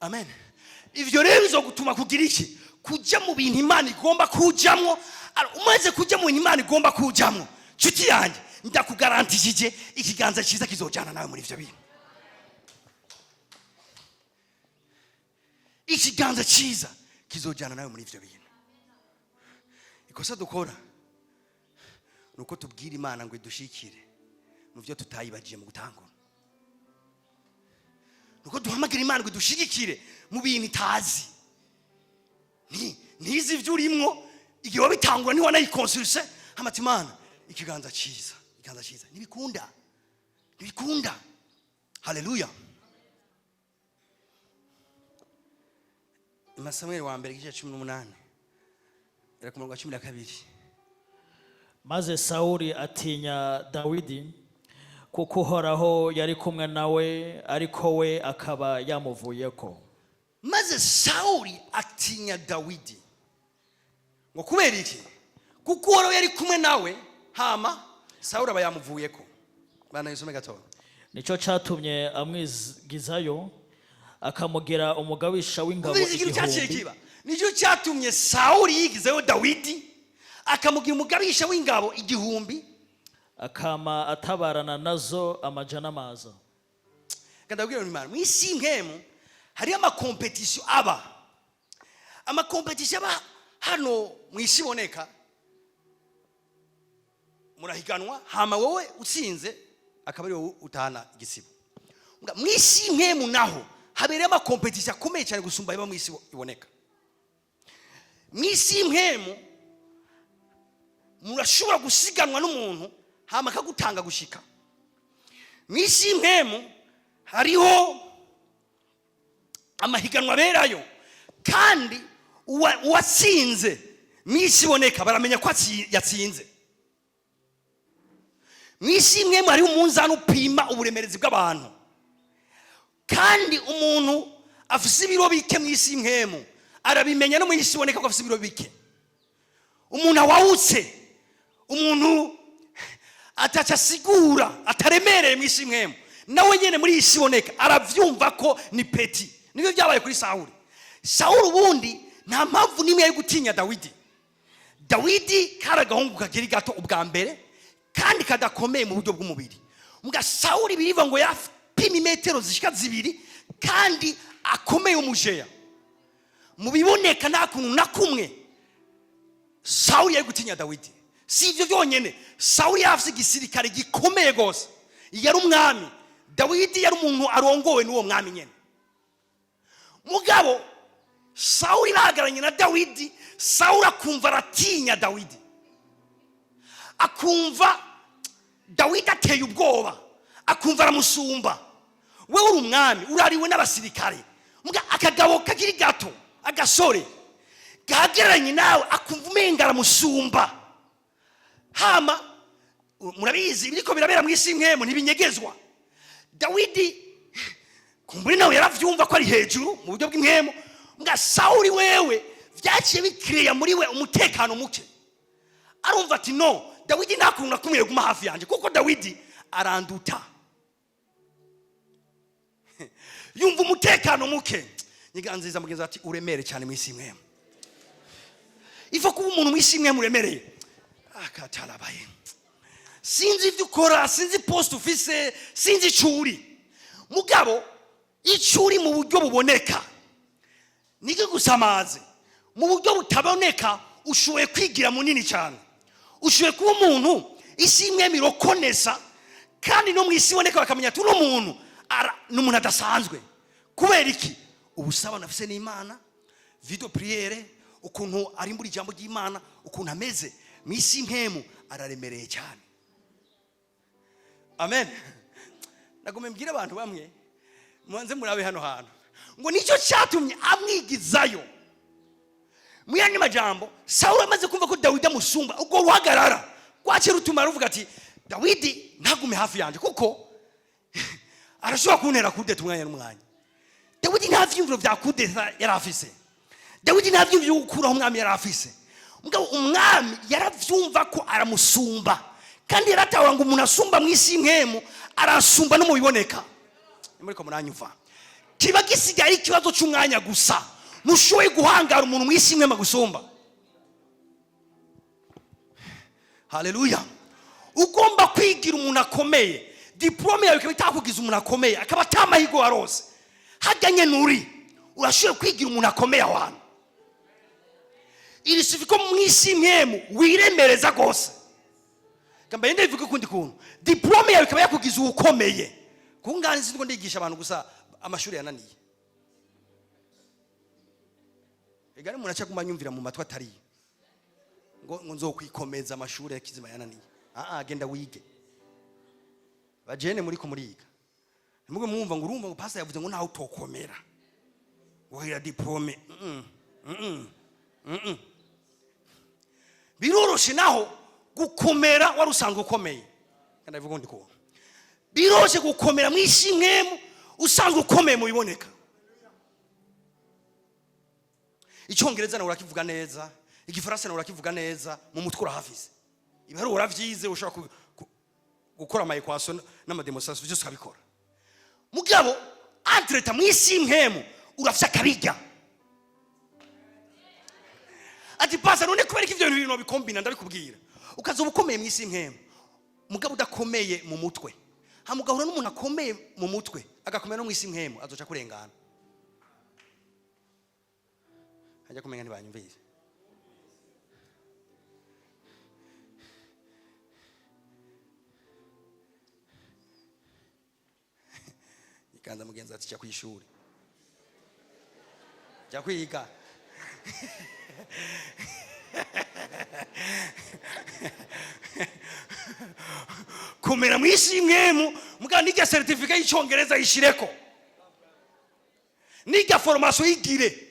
Amen. Ivyo rero bizogutuma kugira iki? Kuja mu bintu Imana igomba kujamwo. Umaze kuja mu bintu Imana igomba kujamwo, nshuti yanjye ndakugarantishije ikiganza cyiza kizojana nawe muri ivyo bintu. Ikiganza cyiza kizojana nawe muri ivyo bintu. Ikosa dukora nuko tubwira Imana ngo idushikire mu byo tutayibagiye mu gutangura. Nuko duhamagara Imana ngo idushigikire mu bintu itazi. Nizi ivyo urimwo igihe wabitangura ni wanayikonsulse hamati Imana ikiganza cyiza, ikiganza cyiza nibikunda. Nibikunda. Haleluya. Samueli wa mbere igice 18 era ku murongo wa 12. Maze Sawuli atinya Dawidi kuko Uhoraho yari kumwe nawe, ariko we akaba yamuvuyeko. Maze Sawuli atinya Dawidi ngo kubera iki? Kuko Uhoraho yari kumwe nawe, hama Sawuli aba yamuvuyeko. Bana yisome gato. Nico catumye amwigizayo akamugira umugabisha w'ingabo igihumbi. Nico cyatumye Sawuli yigizayo Dawidi akamugira umugabisha w'ingabo igihumbi, akama atabarana nazo amajana amaza. Kandabwira Imana mwisi nkemu hari amakompetition aba. Amakompetition aba hano mwisi boneka. Murahiganwa hama wowe utsinze akabari wowe utahana igisibo. Mwisi nkemu naho habere amakompetition akomeye cyane gusumba iba mwisi iboneka. Mwisi nkemu murashobora gusiganwa n'umuntu hama akagutanga gushika. Mwisi nkemu hariho amahiganwa berayo, kandi uwatsinze mwisi iboneka baramenya ko yatsinze. Mwisi nkemu hariho umunzani upima uburemerezi bw'abantu, kandi umuntu afise ibiro bike mwisi nkemu arabimenya no mwisi iboneka ko afise ibiro bike. Umuntu awawutse, umuntu atacha sigura ataremereye mwisi nkemu, nawe nyene muri isi iboneka aravyumva ko ni peti. Nibyo byabaye kuri Sawuli. Sawuli ubundi nta mpamvu nimwe yo gutinya Dawidi. Dawidi karagahungu kagiri gato ubwa mbere kandi kadakomeye mu buryo bw'umubiri. Mbwa Sawuli biriva ngo yapima metero zishika 2 kandi akomeye umujeya. Mu biboneka nta kuntu na kumwe Sawuli yari gutinya Dawidi. Si ivyo byonyene, Sawuli yafise igisirikare gikomeye gose, yari umwami. Dawidi yari umuntu arongowe n'uwo mwami nyene. Mugabo Sawuli bahagaranye na Dawidi, Sawuli akumva aratinya Dawidi, akumva Dawidi ateye ubwoba, akumva aramusumba. Wewe uri umwami urariwe n'abasirikare, muga akagabo kakiri gato agasore gahagaranye nawe akumva umenga aramusumba. Hama murabizi biriko birabera mwisi nkemu ntibinyegezwa. Dawidi kumburi nawe yaravyumva ko ari hejuru mu buryo bw'inkemu. Mbwa Sawuli wewe vyaciye bikreya muri we umutekano muke. Arumva ati no, Dawidi nakuntu kumwe guma hafi yanje kuko Dawidi aranduta. Yumva umutekano muke. Nyiganziza mugenzi ati uremere cyane mwisi nkemu. Ifa kuba umuntu mwisi nkemu uremereye. Akatalabaye. Sinzi ivyo ukora, sinzi post ufise, sinzi icuri. Mugabo icuri mu buryo buboneka niki gusamaze mu buryo butaboneka ushoboye kwigira munini cyane, ushoboye kuba umuntu isi imwe mirokonesa, kandi no mu isi iboneka bakamenya ati uno muntu ni umuntu adasanzwe. Kubera iki? Ubusabane afise n'Imana, video priere, ukuntu ari muri jambo ry'Imana, ukuntu ameze mu isi mpemu araremereye cyane. Amen. Nagomba mbwira abantu bamwe mwanze murabe hano hantu ngo nicyo cyatumye amwigizayo. Mu yandi majambo, Sawuli amaze kumva ko Dawidi amusumba, ubwo ruhagarara kwakira utuma ruvuga ati Dawidi ntagume hafi yanje kuko arashobora kuntera kudeta umwanya n'umwanya. Dawidi nta vyumviro vya kudeta yari afise. Dawidi nta vyumviro vyo gukuraho umwami yari afise. Mugabo umwami yaravyumva ko aramusumba, kandi yaratawa ngo umuntu asumba mu isi nkemu arasumba no mu biboneka. Muriko muranyumva? Kiba gisigaye ikibazo cy'umwanya gusa. Nushoboye guhangara umuntu mu isi nkema gusumba. Haleluya. Ugomba kwigira umuntu akomeye. Diplome yawe ikaba itakugiza umuntu akomeye, akaba atamahigo warose. Hajyanye nuri urashoboye kwigira umuntu akomeye ahantu. Iri sifiko mu isi nkemu wiremereza gose. Kamba yende bivuga kundi kuntu. Diplome yawe ikaba yakugiza ukomeye. Kungani siniko ndigisha abantu gusa amashuri yananiye. Egari munacha kumanyumvira mu matwa atari. Ngo nzokwikomeza amashuri yakizima yananiye. Genda wige. Bajene muri ko muriga. Nimwe mwumva ngo urumva ngo pastor yavuze ngo ntaho utokomera. Wohera diplome. Biroroshe naho gukomera warusanga ukomeye. Kandi bivuga ndi ko. Biroshe gukomera mu isi nkemu usanga ukomeye mu biboneka. Icyongereza na urakivuga neza, igifaransa na urakivuga neza, mu mutwe urahafise. Ibaro uravyize ushaka gukora ama equation n'ama demonstration byose ukabikora. Mugabo entreta mu isi nkemu urafisa kabijya. Ati pasa none kubera ivyo bintu bikombina ndabikubwira. Ukaza ubukomeye mu isi nkemu. Mugabo udakomeye mu mutwe. Hamugahura n'umuntu akomeye mu mutwe, agakomera no mu isi nkemu azoca kurengana. Hajya kumenya ntibanyumvise. Ikanza mugenza ati cya kwishuri. Cya kwiga. Komera mu isi nkemu muga nijya certificate y'icyongereza yishireko. Nijya formation yigire.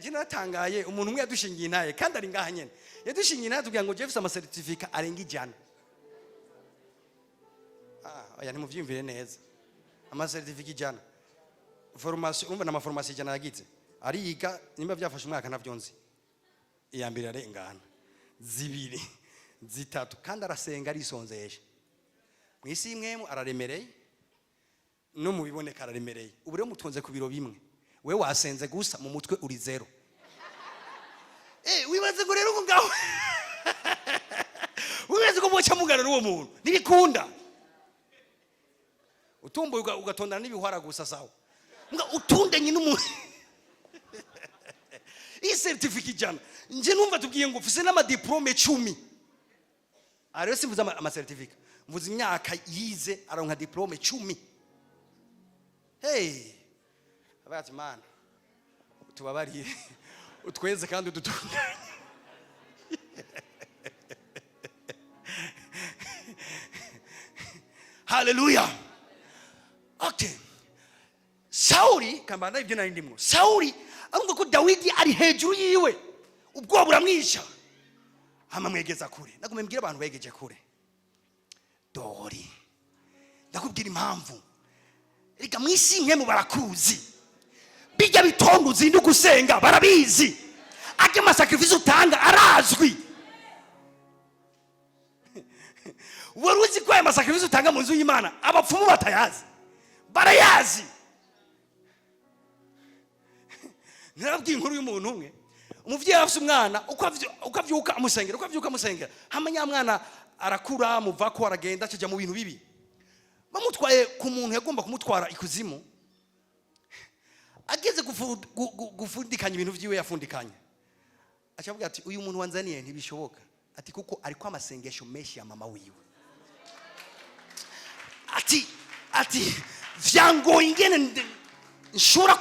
Jina natangaye umuntu umwe yadushingiye naye kandi ari ngaha nyene. Yadushingiye naye tugira ngo Jefferson ama certificate arenga ijana. Oya ntimuvyimvire neza. Ama certificate ijana. Formation umva na formation ijana yagize. Ariga nimba byafashe umwaka navyonzi. Iya mbere arengana. Zibiri, zitatu kandi arasenga arisonzesha. Mu isi imwe araremereye no mu biboneka araremereye. Ubu rero mutonze ku biro bimwe. We wasenze gusa mu mutwe uri zero. Wibaze ngo rero ngo ngaho. Wibaze ko boca mugana n'uwo muntu. Nibikunda. Utumbuye ugatondana n'ibihwara gusa sawa. Nga utunde nyine umuntu. Iyi certificate ijana. Nje numva tubwiye ngo ufise n'ama diplome 10. Ariyo simvuza ama certificate. Mvuza imyaka yize aronka diplome 10. Abati man. Tubabariye. Utweze kandi udutunganye. Hallelujah. Okay. Sauli kambana ibyo nari ndimwo. Sauli arumva ko Dawidi ari hejuru yiwe. Ubwo buramwisha. Amamwegeza kure. Nagume mbwira abantu begeje kure. Dori. Ndakubwira impamvu. Rika mwisi nkemu barakuzi. Bijya bitongo zindi gusenga barabizi. Ake masacrifice utanga arazwi. Waruzi kwa masacrifice utanga mu nzu y'Imana abapfumu batayazi. Barayazi. Narabwiye inkuru y'umuntu umwe. Umuvyeyi afite umwana ukavyuka amusengera hamanya mwana arakura muva ko aragenda kijya mu bintu bibi. Bamutwaye ku muntu yagomba kumutwara ikuzimu. ageze gufundikanya ibintu vyiwe yafundikanye acavuga ati uyu muntu wanzaniye ntibishoboka ati kuko ariko amasengesho menshi ya mama wiwe ati vyangoye ingene nshobora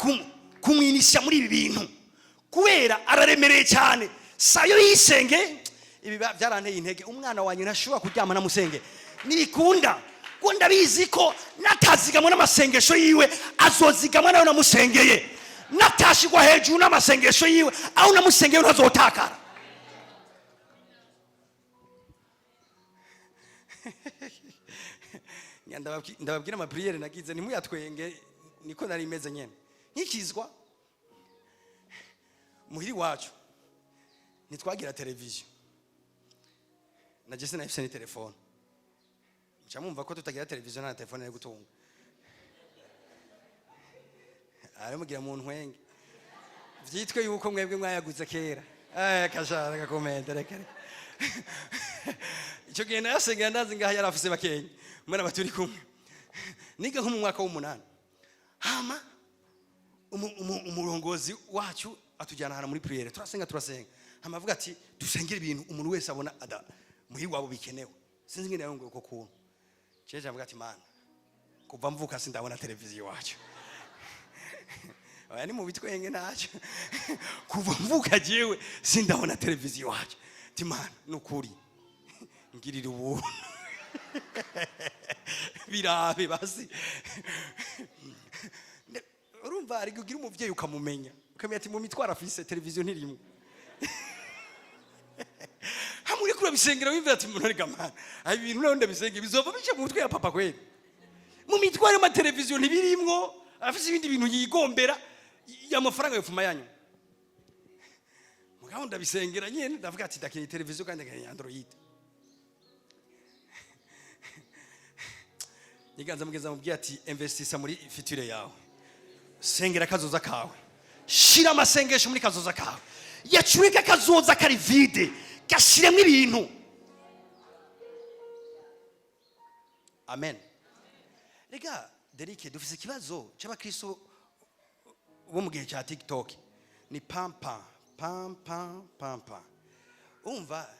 kumwinisha muri ibi bintu kubera araremereye cyane sayo yisenge ibi byaranteye intege umwana wanyu ntashobora kuryama namusenge nibikunda ko ndabizi ko natazigamwe n'amasengesho yiwe azozigamwe nayo namusengeye natashigwa hejuru n'amasengesho yiwe aho namusengeye ntazotakara ndababwira amapriere nagize nimuyatwenge niko nari imeze nyene nkikizwa muhiri wacu nitwagira televiziyo na Jesse na ifise telefone mcamumva ko tutagira televiziyo na telefone yo gutunga ari mugira mu ntwenge vyitwe yuko mwebwe mwayaguze kera kashara gakomenta reka icyo gihe nasengera ndazi ngaha yarafise bakenya mwana baturi kumwe niga nko mu mwaka w'8 hama umurongozi wacu atujyana hana muri priere turasenga hama avuga ati dusengera ibintu umuntu wese abona muhiri wabo bikenewe sinzi ngene yarongoye uko kuntu cyeje avuga ati mana kuva mvuka sindabona televiziyo wacu aya ni mu bitwenge nacu kuva mvuka jewe sindabona televiziyo wacu ati mana nukuri ngirira ubu birabe basi urumva ari kugira umuvyeyi ukamumenya ukamenya ati mu mitwara afise televiziyo ntirimo hamuri kura bisengera wimva ati umuntu ari gamana ayi bintu naho ndabisenge bizova bice mu mutwe ya papa kweli mu mitwara ma televiziyo ntibirimwo afise ibindi bintu yigombera y'amafaranga yofuma yanyu mugabo ndabisengera nyene ndavuga ati dakiri televiziyo kandi nganya Android niganza mugeza mubwiye ati investisa muri future yawe sengera kazoza kawe shira amasengesho muri kazoza kawe yacuweka kazoza kari vide gashiremwe ibintu amen rega Derike dufise ikibazo cy'abakristo bo mu gihe cya TikTok ni pampa umva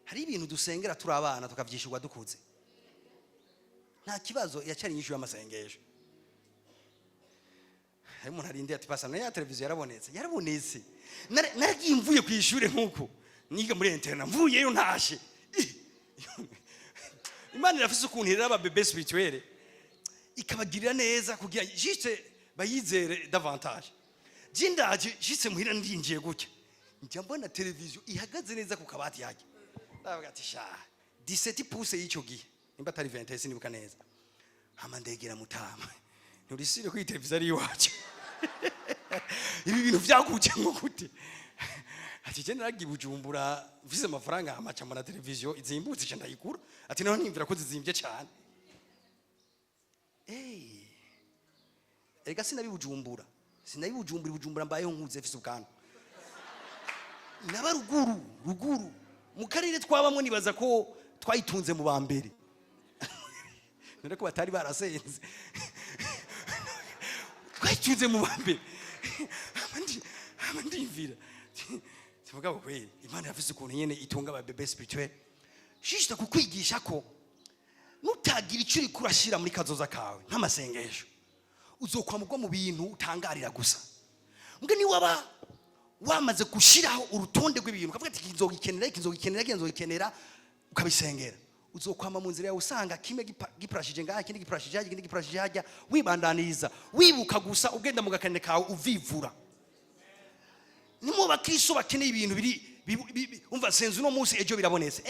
hari ibintu dusengera turi abana tukavyishurwa dukuze nta kibazo yacyari inyishu y'amasengesho hari umuntu arinde ati pasa na ya televiziyo yarabonetse naragiye mvuye ku ishure nkuko niga muri internet mvuyeyo ntashe Imana irafise ukuntu iraba bebe spirituel ikabagirira neza kugira juste bayizere davantage jindaje juste muhira ndinjiye gutya njya mbona televiziyo ihagaze neza ku kabati yake ndavuga ati sha 17 pouces y'icyo gihe nimba atari 20 sinibuka neza hama ndegera mutama nturisire ko televiziyo ari iwacu ibi bintu vyakuce ngo gute ati je naragiye Bujumbura mfise amafaranga amaca na televiziyo izimbutse cyane ndayikura ati naho nimvira ko zizimbye cyane erega sinabi Bujumbura mbayeho nkuze mfise ubwanwa naba ruguru mu karere twabamwe nibaza ko twayitunze mu bambere none ko batari barasenze twayitunze mu bambere amandimvira mugabo kweli Imana yafise ukuntu nyene itunga aba bebe spirituel shishita kukwigisha ko nutagira icyo uri kurashira muri kazoza kawe nk'amasengesho uzokwamugwa mu bintu utangarira gusa mbwe ni waba wamaze gushiraho urutonde rw'ibintu ukavuga ati kinzogikenera ukabisengera uzokwama mu nzira yawe usanga kimwe giprashije ngaha ikindi giprashije hajya wibandaniriza wibuka gusa ugenda mu gakane kawe uvivura nimo bakristo bakeneye ibintu biri umva senze no munsi ejo birabonetse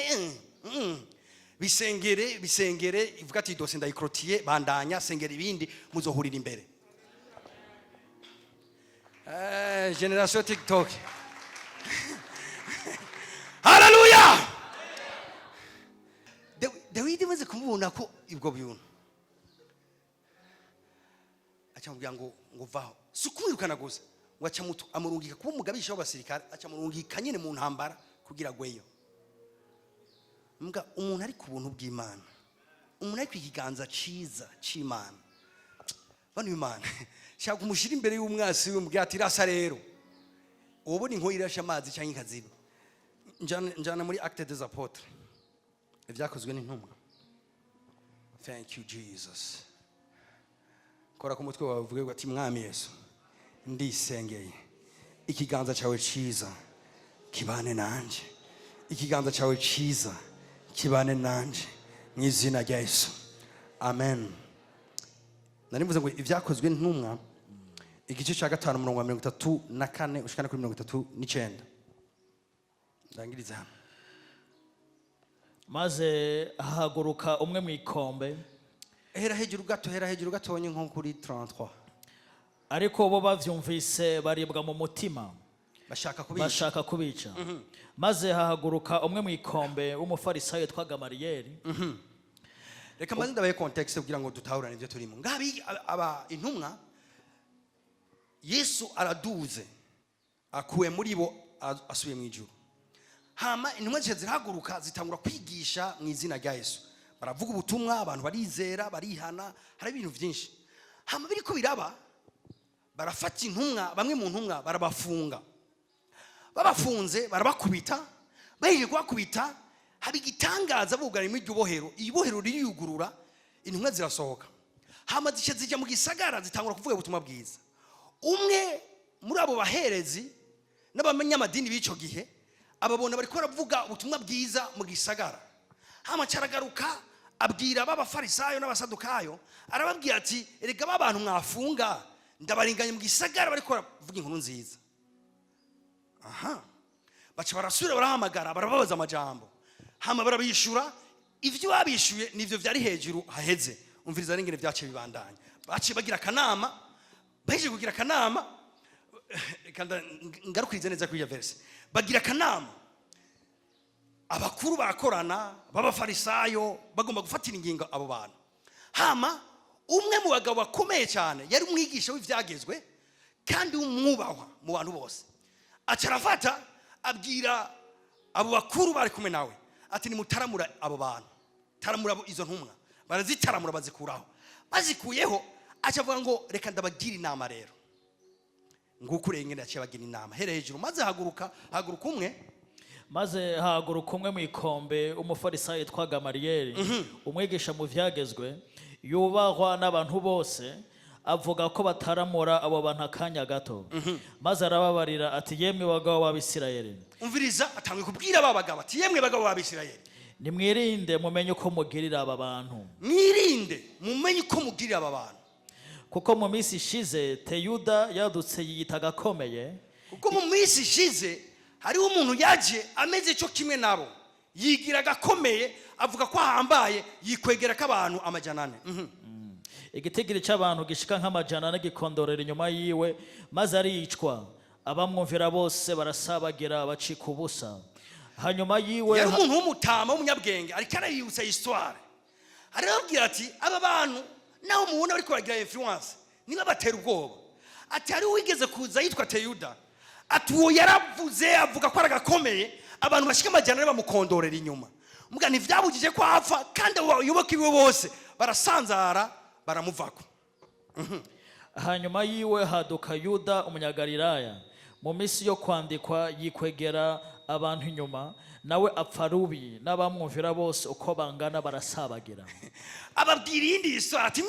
bisengere ivuga ati dose ndayikrotiye bandanya sengera ibindi muzohurira imbere generation TikTok haleluya Dawidi maze kumubona ko ibwo bintu acamubwira ngo vaho sukumwirukana gusa wacha mutu amurungika kuba umugabisha w'abasirikare acamurungika nyene mu ntambara kugira gweyo mbwa umuntu ari ku buntu bw'Imana umuntu ari kwikiganza ciza c'Imana bano imana shaka umushira imbere y'umwasi w'umubwira ati rasa rero ubona inkoyi irasha amazi cyangwa ikaziba. Njana muri Actes des Apôtres ibyakozwe n'intumwa. Thank you Jesus. Kora ku mutwe wawe uvuge ati mwami Yesu ndisengeye ikiganza cyawe ciza kibane nanje, ikiganza cyawe ciza kibane nanje mu izina rya Yesu, amen. Narivuze ngo ibyakozwe n'intumwa igice cya 5 umurongo wa 34 ushikana kuri 39. Ndangiriza. Maze hahaguruka umwe mu ikombe, Hera hejuru gatonye nko kuri 33. ariko bo bavyumvise baribwa mu mutima bashaka kubica. Maze hahaguruka umwe mu ikombe w'umufarisayo twa Gamariyeli. Reka maze ndabaye context kugira ngo dutahurane ivyo turimo. Ngabi aba intumwa Yesu araduze akuwe muri bo asubiye mu ijuru. Hama intumwa zirahaguruka zitangura kwigisha mu izina rya Yesu. Baravuga ubutumwa, abantu barizera, barihana, hari ibintu byinshi. Hama biriko biraba barafata intumwa, bamwe mu ntumwa barabafunga. Babafunze barabakubita, baje kwakubita haba igitangaza bugara mu bohero. Ibohero ririyugurura, intumwa zirasohoka. Hama zija mu gisagara zitangura kuvuga ubutumwa bwiza. Umwe muri abo baherezi n'abanyamadini b'ico gihe ababona bariko baravuga ubutumwa bwiza mu gisagara. Hama caragaruka abwira b'abafarisayo n'abasadukayo, arababwira ati erega babantu mwafunga ndabaringanye mu gisagara bariko baravuga inkuru nziza. Aha, baca barasubira barahamagara barababaza amajambo. Hama barabishura ivyo babishuye nivyo vyari hejuru haheze. Umviriza n'ingene vyace bibandanya. Bace bagira kanama, baje kugira kanama, kanda ngarukirize neza kuri ya verse. Bagira kanama, abakuru barakorana b'abafarisayo bagomba gufatira ingingo abo bantu. Hama umwe mu bagabo bakomeye cyane yari umwigisha w'ivyagezwe kandi umwubahwa mu bantu bose, acarafata abwira abo bakuru bari kumwe nawe ati ni mutaramura abo bantu, taramura izo ntumwa. Barazitaramura bazikuraho, bazikuyeho acavuga ngo reka ndabagira inama rero. Nguko urengene yaciye bagira inama here hejuru. Maze haguruka umwe, maze hahaguruka umwe mu ikombe umufarisayo twa Gamariyeli, umwigisha mu vyagezwe yubahwa n'abantu bose, avuga ko bataramura abo bantu akanya gato. Maze arababarira ati yemwe bagabo b'Abisirayeli. Umviriza atangwe kubwira babagabo ati yemwe bagabo b'Abisirayeli, nimwirinde mumenye uko mugirira aba bantu. Mwirinde mumenye uko mugirira aba bantu. Kuko mu minsi ishize Teyuda yadutse yiyita gakomeye. Kuko mu minsi ishize hariho umuntu yaje ameze cyo kimwe nabo, yigira gakomeye, avuga ko ahambaye, yikwegera k'abantu amajana 4. Igitigiri cy'abantu gishika nk'amajana n'igikondorera inyuma yiwe, maze aricwa. Abamwumvira bose barasabagira bacika ubusa. Hanyuma yiwe yari umuntu w'umutama w'umunyabwenge, ariko arayibutsa histoire. Arababwira ati aba bantu naho mubona bariko baragira influence niba batera ubwoba. Ati hari wigeze kuza yitwa Teyuda, ati uwo yaravuze avuga ko aragakomeye, abantu bashika amajana bamukondorera inyuma. Muga ntivyabujije ko apfa, kandi abayoboke biwe bose barasanzara baramuvako. Hanyuma yiwe haduka Yuda umunyagalilaya, mu minsi yo kwandikwa yikwegera abantu inyuma, nawe apfa rubi, n'abamwumvira bose uko bangana barasabagira. Ababwira iyindi histoire ati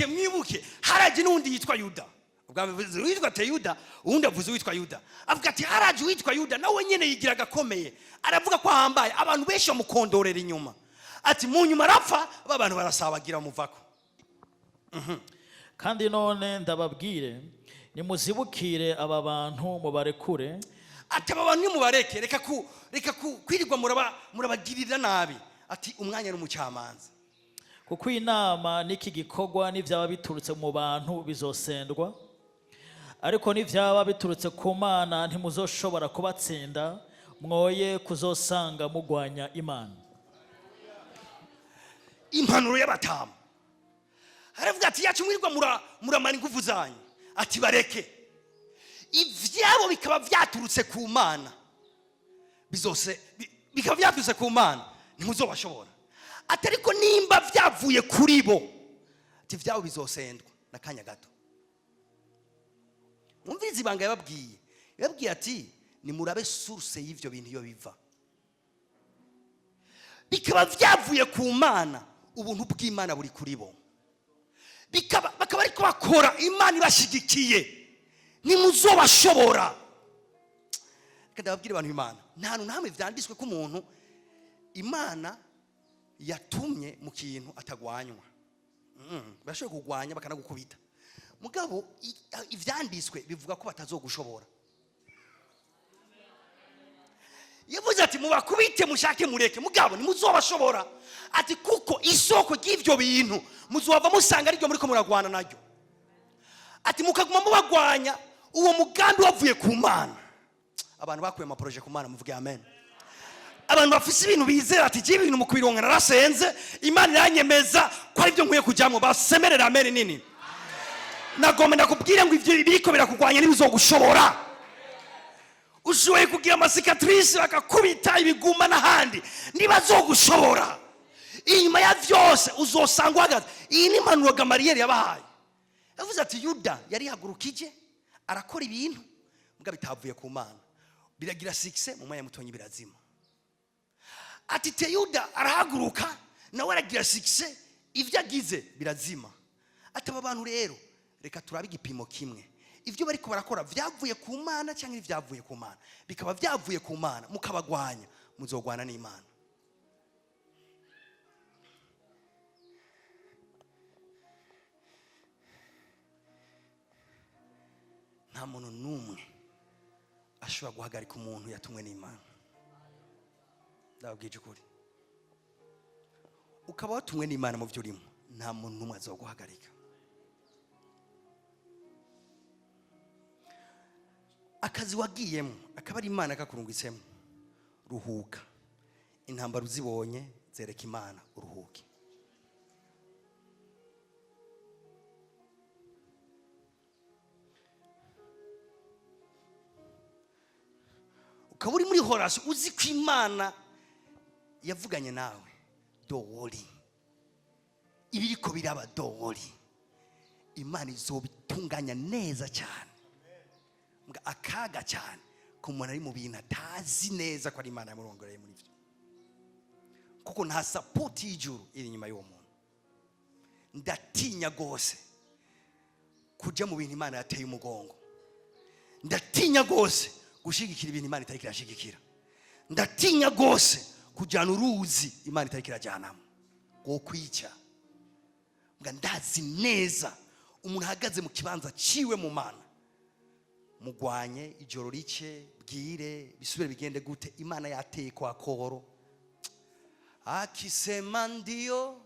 mwibuke haraje n'undi yitwa Yuda. Ubwo witwa Teyuda, uwundi avuze witwa Yuda. Avuga ati haraje witwa Yuda nawe nyene yigira gakomeye, aravuga ko ahambaye, abantu benshi bamukondorera inyuma. Ati mu nyuma arapfa, abantu barasabagira muvako. Kandi none ndababwire, nimuzibukire aba bantu mubarekure. Ati aba bantu mubareke, reka kwirirwa murabagirira nabi. Ati umwanya n'umucamanza. Kuko inama n'iki gikorwa n'ivyaba biturutse mu bantu bizosendwa, ariko n'ivyaba biturutse ku Mana ntimuzoshobora kubatsinda, mwoye kuzosanga mugwanya Imana. Impanuro y'abatama. Aravuga ati yacu mwirirwa muramara ingufu zanyu. Ati bareke. Ivyabo bikaba vyaturutse ku Mana. Bikaba vyaturutse ku Mana ntimuzobashobora. Ati ariko nimba vyavuye kuri bo, ati vyabo bizosendwa nakanya gato. murabizi ibanga yababwiye ati nimurabe source y'ivyo bintu iyo biva, bikaba vyavuye ku Mana, ubuntu bw'Imana buri kuri bo, bakaba ariko bakora Imana ibashigikiye, ntimuzobashobora. Kandi ababwira abantu Imana nta hantu namwe vyanditswe ko umuntu Imana yatumye mu kintu atagwanywa. Bashoboye kugwanya bakanagukubita, mugabo ivyanditswe bivuga ko batazogushobora. Yavuze ati mubakubite mushake mureke, mugabo ntimuzobashobora. Ati kuko isoko ry'ivyo bintu muzova musanga ari ryo muri ko muragwana naryo. Ati mukaguma mubagwanya, uwo mugambi wavuye ku Mana. Abantu bakuye ama projet ku Mana, muvuge amen. Abantu bafise ibintu bizera ati je ibintu mukubironka narasenze, Imana iranyemeza ko ari byo nkwiye kujamwo, basemerera amen nini. Nagomba ndakubwira ngo ivyo biriko birakugwanya ntibizogushobora. Ushoboye kugira amasikatrice bakakubita ibiguma n'ahandi, ntibazogushobora. Inyuma ya vyose uzosanga uhagaze. Iyi ni impanuro Gamariyeli yabahaye. Yavuze ati Yuda yari yahagurukije arakora ibintu mbwa bitavuye ku Mana, biragira success mu mwanya mutonyi birazima. Ati te Yuda arahaguruka nawe aragira success, ivyo agize birazima. Ati aba bantu rero reka turabe igipimo kimwe, ivyo bariko barakora vyavuye ku Mana cyangwa ivyavuye ku Mana. Bikaba vyavuye ku Mana mukabagwanya, muzogwana n'Imana. Nta muntu numwe ashobora guhagarika umuntu yatumwe n'Imana. Ndababwije ukuri, ukaba watumwe n'Imana mu byo urimo, nta muntu numwe azoguhagarika. Akazi wagiyemo akaba ari Imana kakurungitsemo, ruhuka. Intambara uzibonye zereka Imana, uruhuke. Ukaba uri muri Horasi uzi ko Imana yavuganye nawe, don't worry. Ibiriko biraba, don't worry. Imana izobitunganya neza cyane. Mga akaga cyane ko umuntu ari mu bintu atazi neza ko ari Imana yamurongoreye muri byo, kuko nta support y'ijuru iri nyuma y'uwo muntu. Ndatinya gose kuja mu bintu Imana yateye umugongo. Ndatinya gose gushigikira ibintu Imana itari kirashigikira. Ndatinya gose kujana uruzi Imana itari kirajyanamo ngo kwica. Mga ndazi neza umuntu ahagaze mu kibanza ciwe mu Mana, mugwanye ijoro rice bwire bisubire bigende gute, Imana yateye kwa koro. Akisema ndio